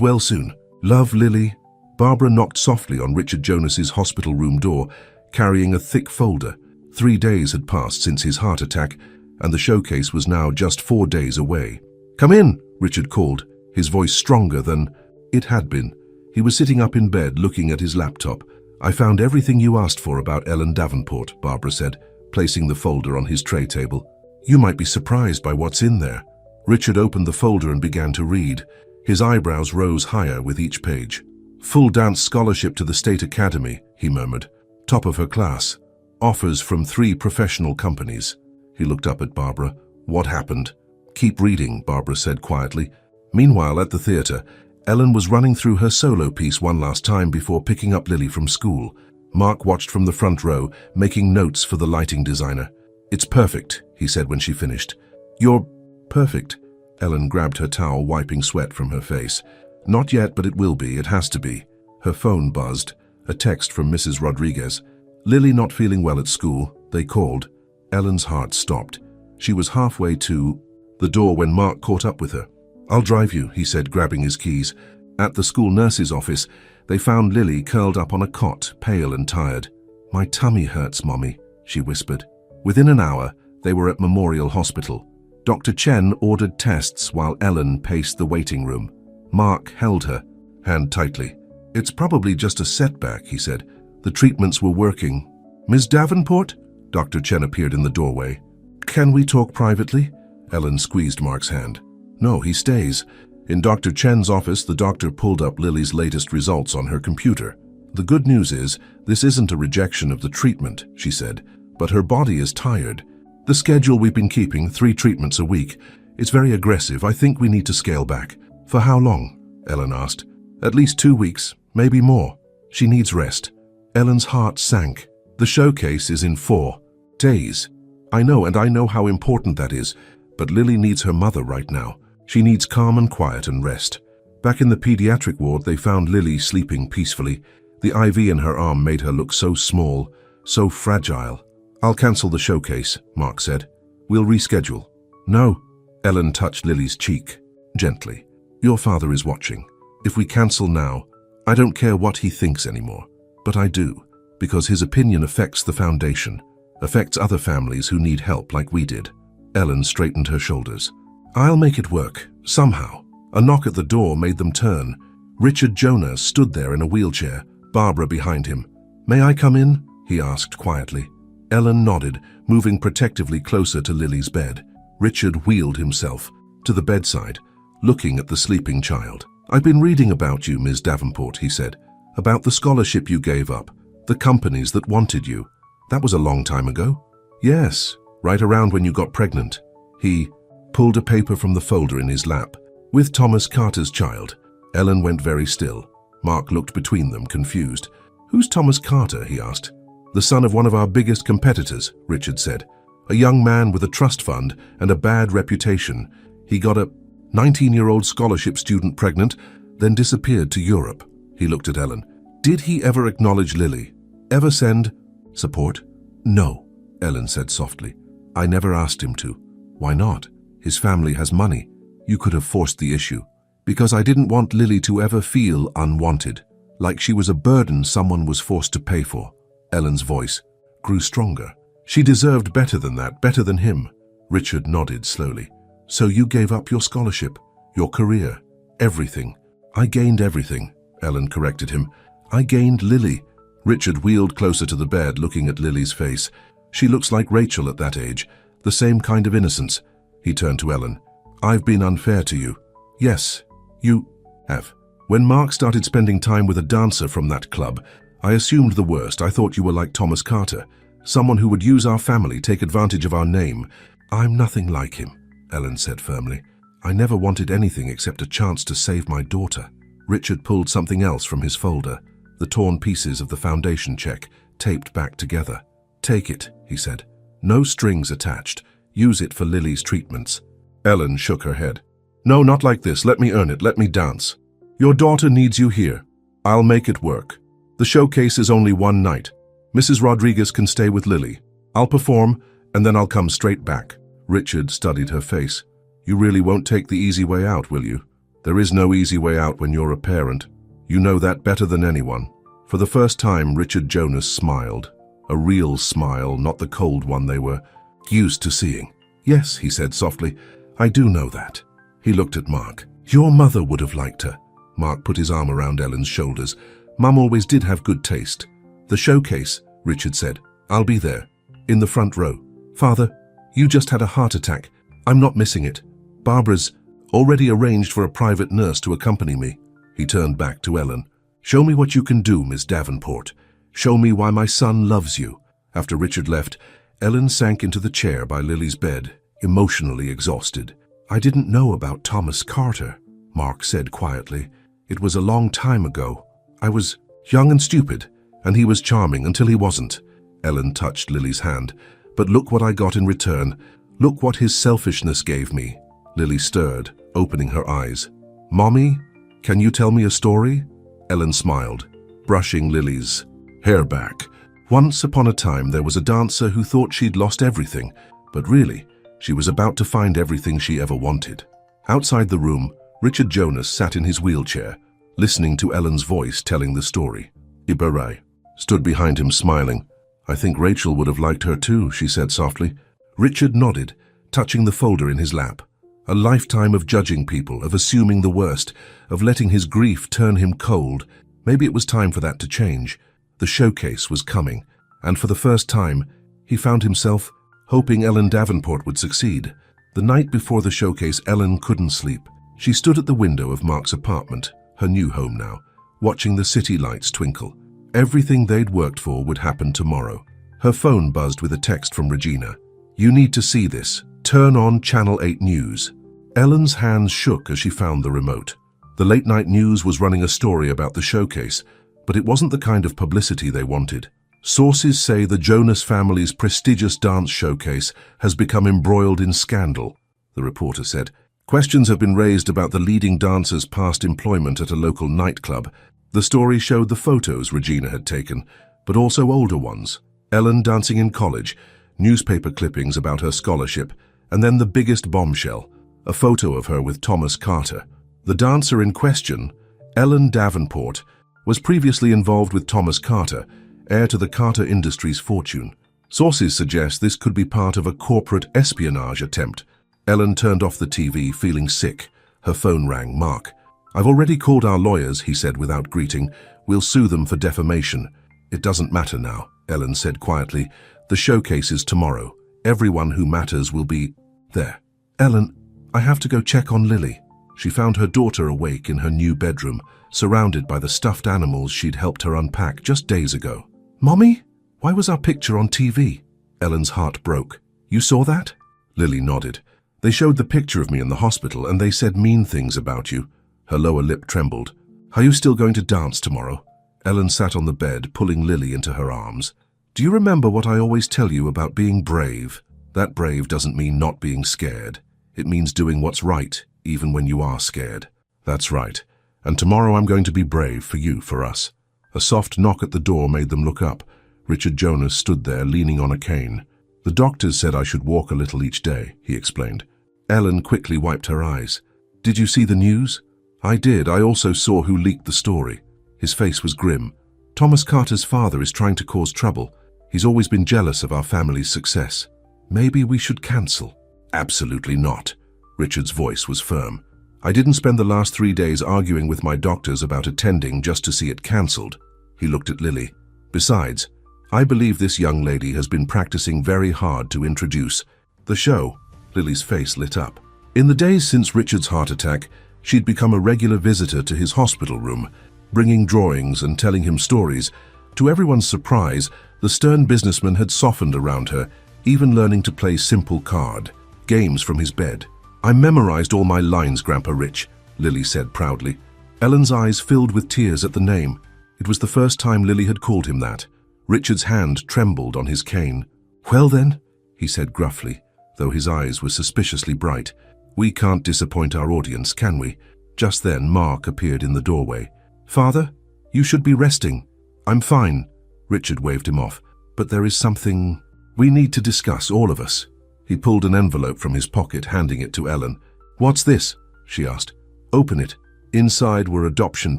well soon, Love, Lily. Barbara knocked softly on Richard Jonas's hospital room door, carrying a thick folder. 3 days had passed since his heart attack, and the showcase was now just 4 days away. "Come in," Richard called, his voice stronger than it had been. He was sitting up in bed looking at his laptop. "I found everything you asked for about Ellen Davenport," Barbara said, placing the folder on his tray table. "You might be surprised by what's in there." Richard opened the folder and began to read. His eyebrows rose higher with each page. "Full dance scholarship to the State Academy," he murmured. "Top of her class. Offers from 3 professional companies." He looked up at Barbara. "What happened?" "Keep reading," Barbara said quietly. Meanwhile, at the theater, Ellen was running through her solo piece one last time before picking up Lily from school. Mark watched from the front row, making notes for the lighting designer. "It's perfect," he said when she finished. "You're perfect." Ellen grabbed her towel, wiping sweat from her face. "Not yet, but it will be. It has to be." Her phone buzzed. A text from Mrs. Rodriguez. "Lily not feeling well at school. They called." Ellen's heart stopped. She was halfway to the door when Mark caught up with her. "I'll drive you," he said, grabbing his keys. At the school nurse's office, they found Lily curled up on a cot, pale and tired. "My tummy hurts, Mommy," she whispered. Within an hour, they were at Memorial Hospital. Dr. Chen ordered tests while Ellen paced the waiting room. Mark held her hand tightly. "It's probably just a setback," he said. "The treatments were working." "Ms. Davenport?" Dr. Chen appeared in the doorway. "Can we talk privately?" Ellen squeezed Mark's hand. "No, he stays." In Dr. Chen's office, the doctor pulled up Lily's latest results on her computer. "The good news is, this isn't a rejection of the treatment," she said, "but her body is tired. The schedule we've been keeping, 3 treatments a week, it's very aggressive. I think we need to scale back." "For how long?" Ellen asked. "At least 2 weeks, maybe more. She needs rest." Ellen's heart sank. "The showcase is in 4 days. I know, and I know how important that is, but Lily needs her mother right now. She needs calm and quiet and rest." Back in the pediatric ward, they found Lily sleeping peacefully. The IV in her arm made her look so small, so fragile. "I'll cancel the showcase," Mark said. "We'll reschedule." "No." Ellen touched Lily's cheek, gently. "Your father is watching. If we cancel now, I don't care what he thinks anymore. But I do, because his opinion affects the foundation, affects other families who need help like we did." Ellen straightened her shoulders. "I'll make it work, somehow." A knock at the door made them turn. Richard Jonas stood there in a wheelchair, Barbara behind him. "May I come in?" he asked quietly. Ellen nodded, moving protectively closer to Lily's bed. Richard wheeled himself to the bedside, looking at the sleeping child. "I've been reading about you, Ms. Davenport," he said. "About the scholarship you gave up, the companies that wanted you. That was a long time ago." "Yes, right around when you got pregnant." He pulled a paper from the folder in his lap. "With Thomas Carter's child." Ellen went very still. Mark looked between them, confused. "Who's Thomas Carter?" he asked. "The son of one of our biggest competitors," Richard said. "A young man with a trust fund and a bad reputation. He got a 19-year-old scholarship student pregnant, then disappeared to Europe." He looked at Ellen. "Did he ever acknowledge Lily? Ever send support?" "No," Ellen said softly. "I never asked him to." "Why not? His family has money. You could have forced the issue." "Because I didn't want Lily to ever feel unwanted, like she was a burden someone was forced to pay for." Ellen's voice grew stronger. "She deserved better than that, better than him." Richard nodded slowly. "So you gave up your scholarship, your career, everything." "I gained everything," Ellen corrected him. "I gained Lily." Richard wheeled closer to the bed, looking at Lily's face. "She looks like Rachel at that age, the same kind of innocence." He turned to Ellen. "I've been unfair to you." "Yes, you have. When Mark started spending time with a dancer from that club, I assumed the worst. I thought you were like Thomas Carter, someone who would use our family, take advantage of our name." "I'm nothing like him," Ellen said firmly. "I never wanted anything except a chance to save my daughter." Richard pulled something else from his folder, the torn pieces of the foundation check, taped back together. "Take it," he said. "No strings attached. Use it for Lily's treatments." Ellen shook her head. "No, not like this. Let me earn it. Let me dance. Your daughter needs you here. I'll make it work. The showcase is only one night. Mrs. Rodriguez can stay with Lily. I'll perform, and then I'll come straight back." Richard studied her face. "You really won't take the easy way out, will you?" "There is no easy way out when you're a parent." You know that better than anyone. For the first time, Richard Jonas smiled. A real smile, not the cold one they were used to seeing. Yes, he said softly, I do know that. He looked at Mark. Your mother would have liked her. Mark put his arm around Ellen's shoulders. Mum always did have good taste. The showcase, Richard said. I'll be there. In the front row. Father, you just had a heart attack. I'm not missing it. Barbara's already arranged for a private nurse to accompany me. He turned back to Ellen. Show me what you can do, Miss Davenport. Show me why my son loves you. After Richard left, Ellen sank into the chair by Lily's bed, emotionally exhausted. I didn't know about Thomas Carter, Mark said quietly. It was a long time ago. I was young and stupid, and he was charming until he wasn't. Ellen touched Lily's hand. But look what I got in return. Look what his selfishness gave me. Lily stirred, opening her eyes. Mommy, can you tell me a story? Ellen smiled, brushing Lily's hair back. Once upon a time there was a dancer who thought she'd lost everything, but really, she was about to find everything she ever wanted. Outside the room, Richard Jonas sat in his wheelchair, listening to Ellen's voice telling the story. Ibarai stood behind him smiling. I think Rachel would have liked her too, she said softly. Richard nodded, touching the folder in his lap. A lifetime of judging people, of assuming the worst, of letting his grief turn him cold. Maybe it was time for that to change. The showcase was coming, and for the first time, he found himself hoping Ellen Davenport would succeed. The night before the showcase, Ellen couldn't sleep. She stood at the window of Mark's apartment, her new home now, watching the city lights twinkle. Everything they'd worked for would happen tomorrow. Her phone buzzed with a text from Regina. You need to see this. Turn on Channel 8 News. Ellen's hands shook as she found the remote. The late-night news was running a story about the showcase, but it wasn't the kind of publicity they wanted. Sources say the Jonas family's prestigious dance showcase has become embroiled in scandal, the reporter said. Questions have been raised about the leading dancer's past employment at a local nightclub. The story showed the photos Regina had taken, but also older ones. Ellen dancing in college, newspaper clippings about her scholarship, and then the biggest bombshell, a photo of her with Thomas Carter. The dancer in question, Ellen Davenport, was previously involved with Thomas Carter, heir to the Carter Industries fortune. Sources suggest this could be part of a corporate espionage attempt. Ellen turned off the TV, feeling sick. Her phone rang. Mark. I've already called our lawyers, he said without greeting. We'll sue them for defamation. It doesn't matter now, Ellen said quietly. The showcase is tomorrow. Everyone who matters will be there. Ellen, I have to go check on Lily. She found her daughter awake in her new bedroom, surrounded by the stuffed animals she'd helped her unpack just days ago. Mommy, why was our picture on TV? Ellen's heart broke. You saw that? Lily nodded. They showed the picture of me in the hospital and they said mean things about you. Her lower lip trembled. Are you still going to dance tomorrow? Ellen sat on the bed, pulling Lily into her arms. Do you remember what I always tell you about being brave? That brave doesn't mean not being scared. It means doing what's right, even when you are scared. That's right. And tomorrow I'm going to be brave for you, for us. A soft knock at the door made them look up. Richard Jonas stood there, leaning on a cane. The doctors said I should walk a little each day, he explained. Ellen quickly wiped her eyes. Did you see the news? I did. I also saw who leaked the story. His face was grim. Thomas Carter's father is trying to cause trouble. He's always been jealous of our family's success. Maybe we should cancel. Absolutely not. Richard's voice was firm. I didn't spend the last 3 days arguing with my doctors about attending just to see it cancelled. He looked at Lily. Besides, I believe this young lady has been practicing very hard to introduce the show. Lily's face lit up. In the days since Richard's heart attack, she'd become a regular visitor to his hospital room, bringing drawings and telling him stories. To everyone's surprise, the stern businessman had softened around her, even learning to play simple card games from his bed. I memorized all my lines, Grandpa Rich, Lily said proudly. Ellen's eyes filled with tears at the name. It was the first time Lily had called him that. Richard's hand trembled on his cane. Well then, he said gruffly, though his eyes were suspiciously bright. We can't disappoint our audience, can we? Just then, Mark appeared in the doorway. Father, you should be resting. I'm fine. Richard waved him off. But there is something we need to discuss, all of us. He pulled an envelope from his pocket, handing it to Ellen. What's this? She asked. Open it. Inside were adoption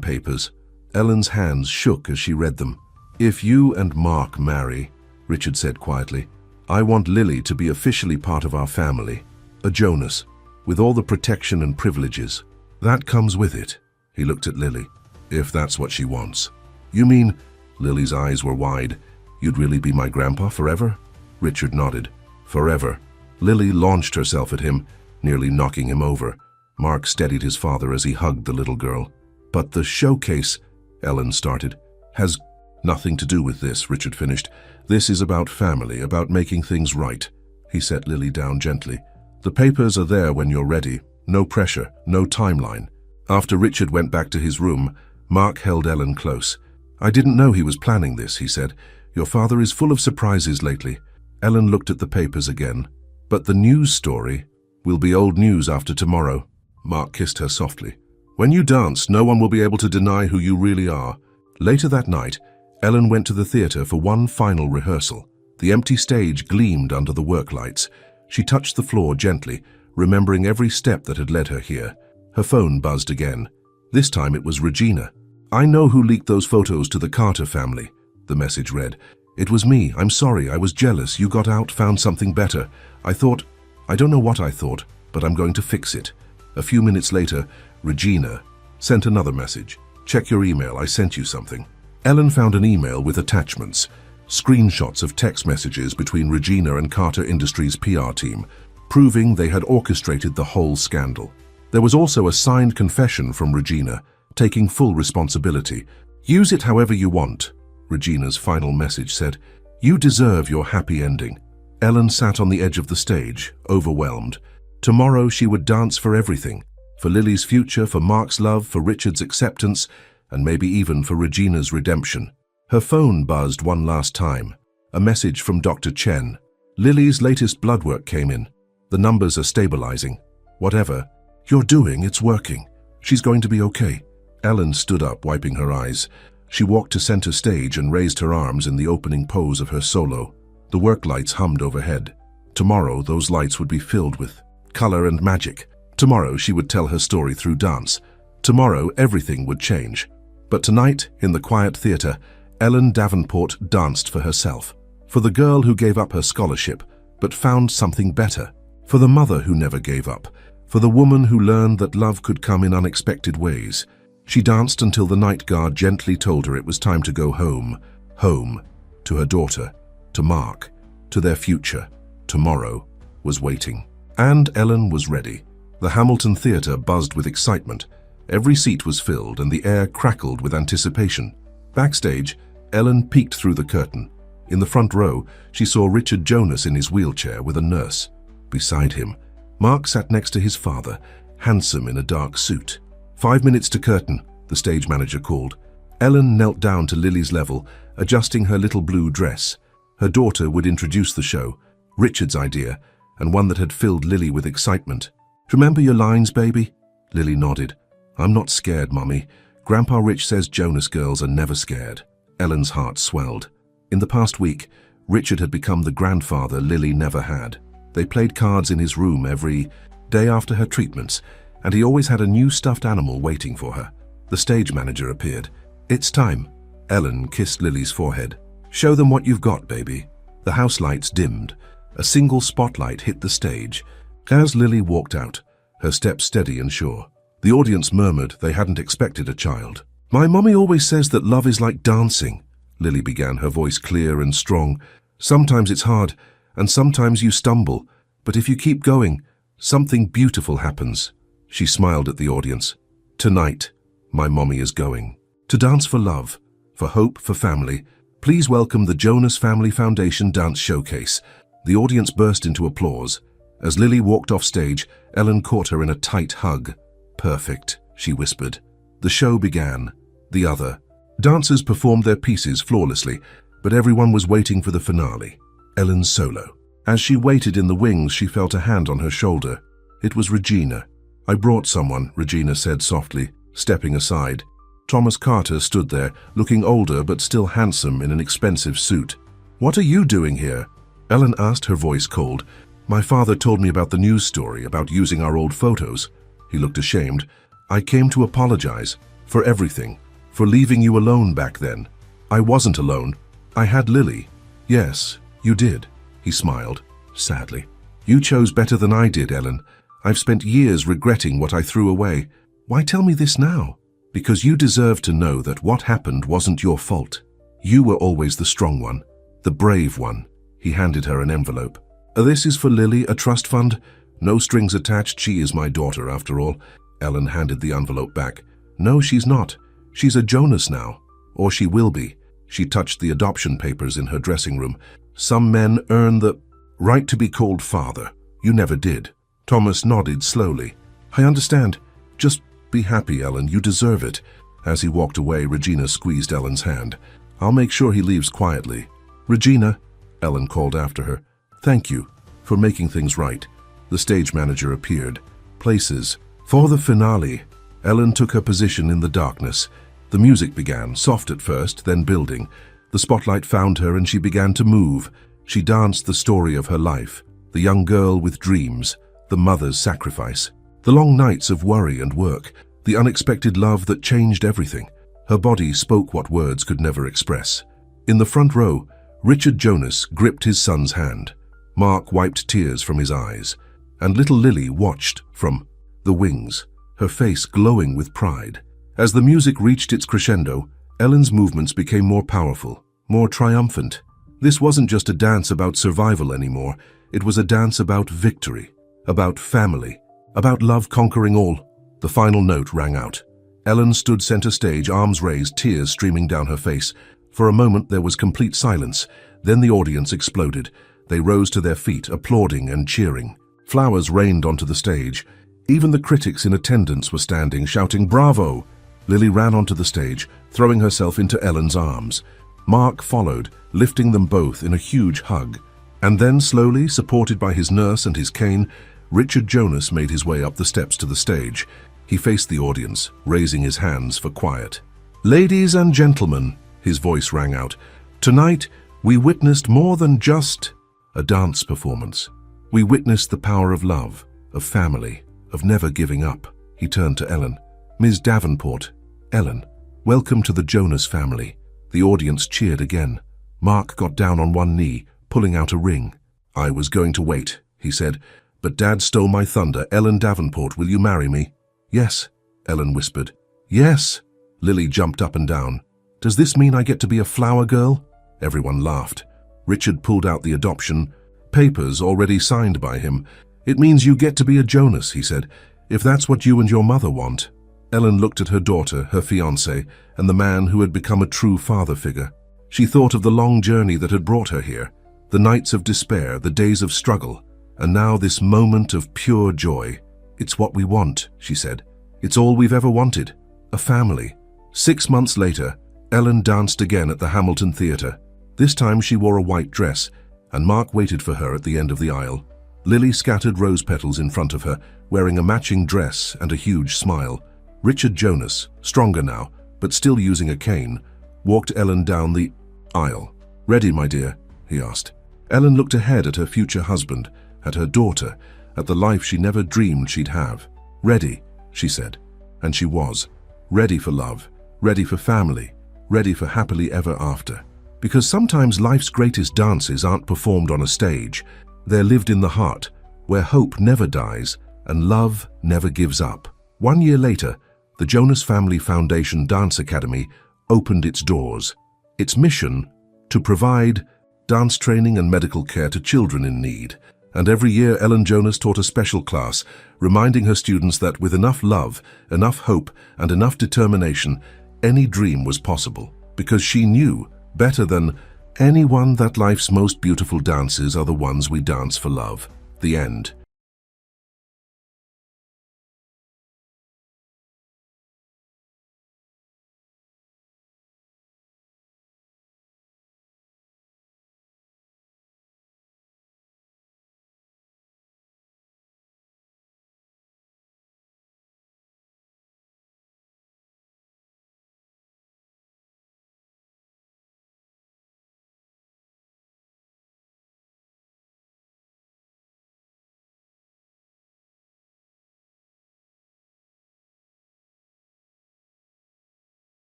papers. Ellen's hands shook as she read them. "If you and Mark marry," Richard said quietly, "I want Lily to be officially part of our family, a Jonas, with all the protection and privileges. That comes with it." He looked at Lily. "If that's what she wants." "You mean," Lily's eyes were wide, "you'd really be my grandpa forever?" Richard nodded. "Forever." Lily launched herself at him, nearly knocking him over. Mark steadied his father as he hugged the little girl. "But the showcase," Ellen started. "Has nothing to do with this," Richard finished. "This is about family, about making things right." He set Lily down gently. "The papers are there when you're ready. No pressure, no timeline." After Richard went back to his room, Mark held Ellen close. "I didn't know he was planning this," he said. "Your father is full of surprises lately." Ellen looked at the papers again. "But the news story will be old news after tomorrow." Mark kissed her softly. "When you dance, no one will be able to deny who you really are." Later that night, Ellen went to the theater for one final rehearsal. The empty stage gleamed under the work lights. She touched the floor gently, remembering every step that had led her here. Her phone buzzed again. This time it was Regina. "I know who leaked those photos to the Carter family," the message read. "It was me. I'm sorry. I was jealous. You got out, found something better. I don't know what I thought, but I'm going to fix it." A few minutes later, Regina sent another message. "Check your email. I sent you something." Ellen found an email with attachments, screenshots of text messages between Regina and Carter Industries' PR team, proving they had orchestrated the whole scandal. There was also a signed confession from Regina, taking full responsibility. "Use it however you want," Regina's final message said. "You deserve your happy ending." Ellen sat on the edge of the stage, overwhelmed. Tomorrow she would dance for everything, for Lily's future, for Mark's love, for Richard's acceptance, and maybe even for Regina's redemption. Her phone buzzed one last time. A message from Dr. Chen. "Lily's latest blood work came in. The numbers are stabilizing. Whatever you're doing, it's working. She's going to be okay." Ellen stood up, wiping her eyes. She walked to center stage and raised her arms in the opening pose of her solo. The work lights hummed overhead. Tomorrow, those lights would be filled with color and magic. Tomorrow, she would tell her story through dance. Tomorrow, everything would change. But tonight, in the quiet theater, Ellen Davenport danced for herself. For the girl who gave up her scholarship, but found something better. For the mother who never gave up. For the woman who learned that love could come in unexpected ways. She danced until the night guard gently told her it was time to go home. Home. To her daughter. To Mark. To their future. Tomorrow was waiting. And Ellen was ready. The Hamilton Theatre buzzed with excitement. Every seat was filled and the air crackled with anticipation. Backstage, Ellen peeked through the curtain. In the front row, she saw Richard Jonas in his wheelchair with a nurse. Beside him, Mark sat next to his father, handsome in a dark suit. 5 minutes to curtain, the stage manager called. Ellen knelt down to Lily's level, adjusting her little blue dress. Her daughter would introduce the show, Richard's idea, and one that had filled Lily with excitement. "Remember your lines, baby?" Lily nodded. "I'm not scared, Mummy. Grandpa Rich says Jonas girls are never scared." Ellen's heart swelled. In the past week, Richard had become the grandfather Lily never had. They played cards in his room every day after her treatments, and he always had a new stuffed animal waiting for her. The stage manager appeared. "It's time." Ellen kissed Lily's forehead. "Show them what you've got, baby." The house lights dimmed. A single spotlight hit the stage. As Lily walked out, her steps steady and sure. The audience murmured they hadn't expected a child. "My mommy always says that love is like dancing," Lily began, her voice clear and strong. "Sometimes it's hard, and sometimes you stumble, but if you keep going, something beautiful happens." She smiled at the audience. "Tonight, my mommy is going. To dance for love, for hope, for family. Please welcome the Jonas Family Foundation Dance Showcase." The audience burst into applause. As Lily walked off stage, Ellen caught her in a tight hug. "Perfect," she whispered. The show began. The other dancers performed their pieces flawlessly, but everyone was waiting for the finale, Ellen's solo. As she waited in the wings, she felt a hand on her shoulder. It was Regina. "I brought someone," Regina said softly, stepping aside. Thomas Carter stood there, looking older but still handsome in an expensive suit. "What are you doing here?" Ellen asked, her voice cold. "My father told me about the news story, about using our old photos." He looked ashamed. "I came to apologize. For everything. For leaving you alone back then. I wasn't alone. I had Lily. Yes, you did. He smiled, sadly. You chose better than I did, Ellen. I've spent years regretting what I threw away. Why tell me this now? Because you deserve to know that what happened wasn't your fault. You were always the strong one, the brave one. He handed her an envelope. This is for Lily, a trust fund. No strings attached. She is my daughter, after all. Ellen handed the envelope back. No, she's not. She's a Jonas now. Or she will be. She touched the adoption papers in her dressing room. Some men earn the right to be called father. You never did. Thomas nodded slowly. I understand. Just be happy, Ellen. You deserve it. As he walked away, Regina squeezed Ellen's hand. I'll make sure he leaves quietly. Regina, Ellen called after her. Thank you for making things right. The stage manager appeared. Places. For the finale. Ellen took her position in the darkness. The music began, soft at first, then building. The spotlight found her and she began to move. She danced the story of her life. The young girl with dreams. The mother's sacrifice. The long nights of worry and work. The unexpected love that changed everything. Her body spoke what words could never express. In the front row, Richard Jonas gripped his son's hand. Mark wiped tears from his eyes. And little Lily watched from the wings, her face glowing with pride. As the music reached its crescendo, Ellen's movements became more powerful, more triumphant. This wasn't just a dance about survival anymore. It was a dance about victory, about family, about love conquering all. The final note rang out. Ellen stood center stage, arms raised, tears streaming down her face. For a moment there was complete silence. Then the audience exploded. They rose to their feet, applauding and cheering. Flowers rained onto the stage. Even the critics in attendance were standing, shouting, "Bravo!" Lily ran onto the stage, throwing herself into Ellen's arms. Mark followed, lifting them both in a huge hug. And then slowly, supported by his nurse and his cane, Richard Jonas made his way up the steps to the stage. He faced the audience, raising his hands for quiet. "Ladies and gentlemen," his voice rang out, "tonight we witnessed more than just a dance performance. We witnessed the power of love, of family, of never giving up." He turned to Ellen. "Ms. Davenport, Ellen, welcome to the Jonas family." The audience cheered again. Mark got down on one knee, pulling out a ring. "I was going to wait," he said, "but Dad stole my thunder. Ellen Davenport, will you marry me?" "Yes," Ellen whispered. "Yes." Lily jumped up and down. "Does this mean I get to be a flower girl?" Everyone laughed. Richard pulled out the adoption papers already signed by him. "It means you get to be a Jonas," he said, "if that's what you and your mother want." Ellen looked at her daughter, her fiancé, and the man who had become a true father figure. She thought of the long journey that had brought her here, the nights of despair, the days of struggle, and now this moment of pure joy. "It's what we want," she said. "It's all we've ever wanted. A family." 6 months later, Ellen danced again at the Hamilton Theatre. This time she wore a white dress, and Mark waited for her at the end of the aisle. Lily scattered rose petals in front of her, wearing a matching dress and a huge smile. Richard Jonas, stronger now, but still using a cane, walked Ellen down the aisle. "Ready, my dear?" he asked. Ellen looked ahead at her future husband, at her daughter, at the life she never dreamed she'd have. "Ready," she said. And she was. Ready for love, ready for family, ready for happily ever after. Because sometimes life's greatest dances aren't performed on a stage. They're lived in the heart, where hope never dies and love never gives up. 1 year later, the Jonas Family Foundation Dance Academy opened its doors. Its mission, to provide dance training and medical care to children in need. And every year Ellen Jonas taught a special class, reminding her students that with enough love, enough hope, and enough determination, any dream was possible. Because she knew, better than anyone, that life's most beautiful dances are the ones we dance for love. The end.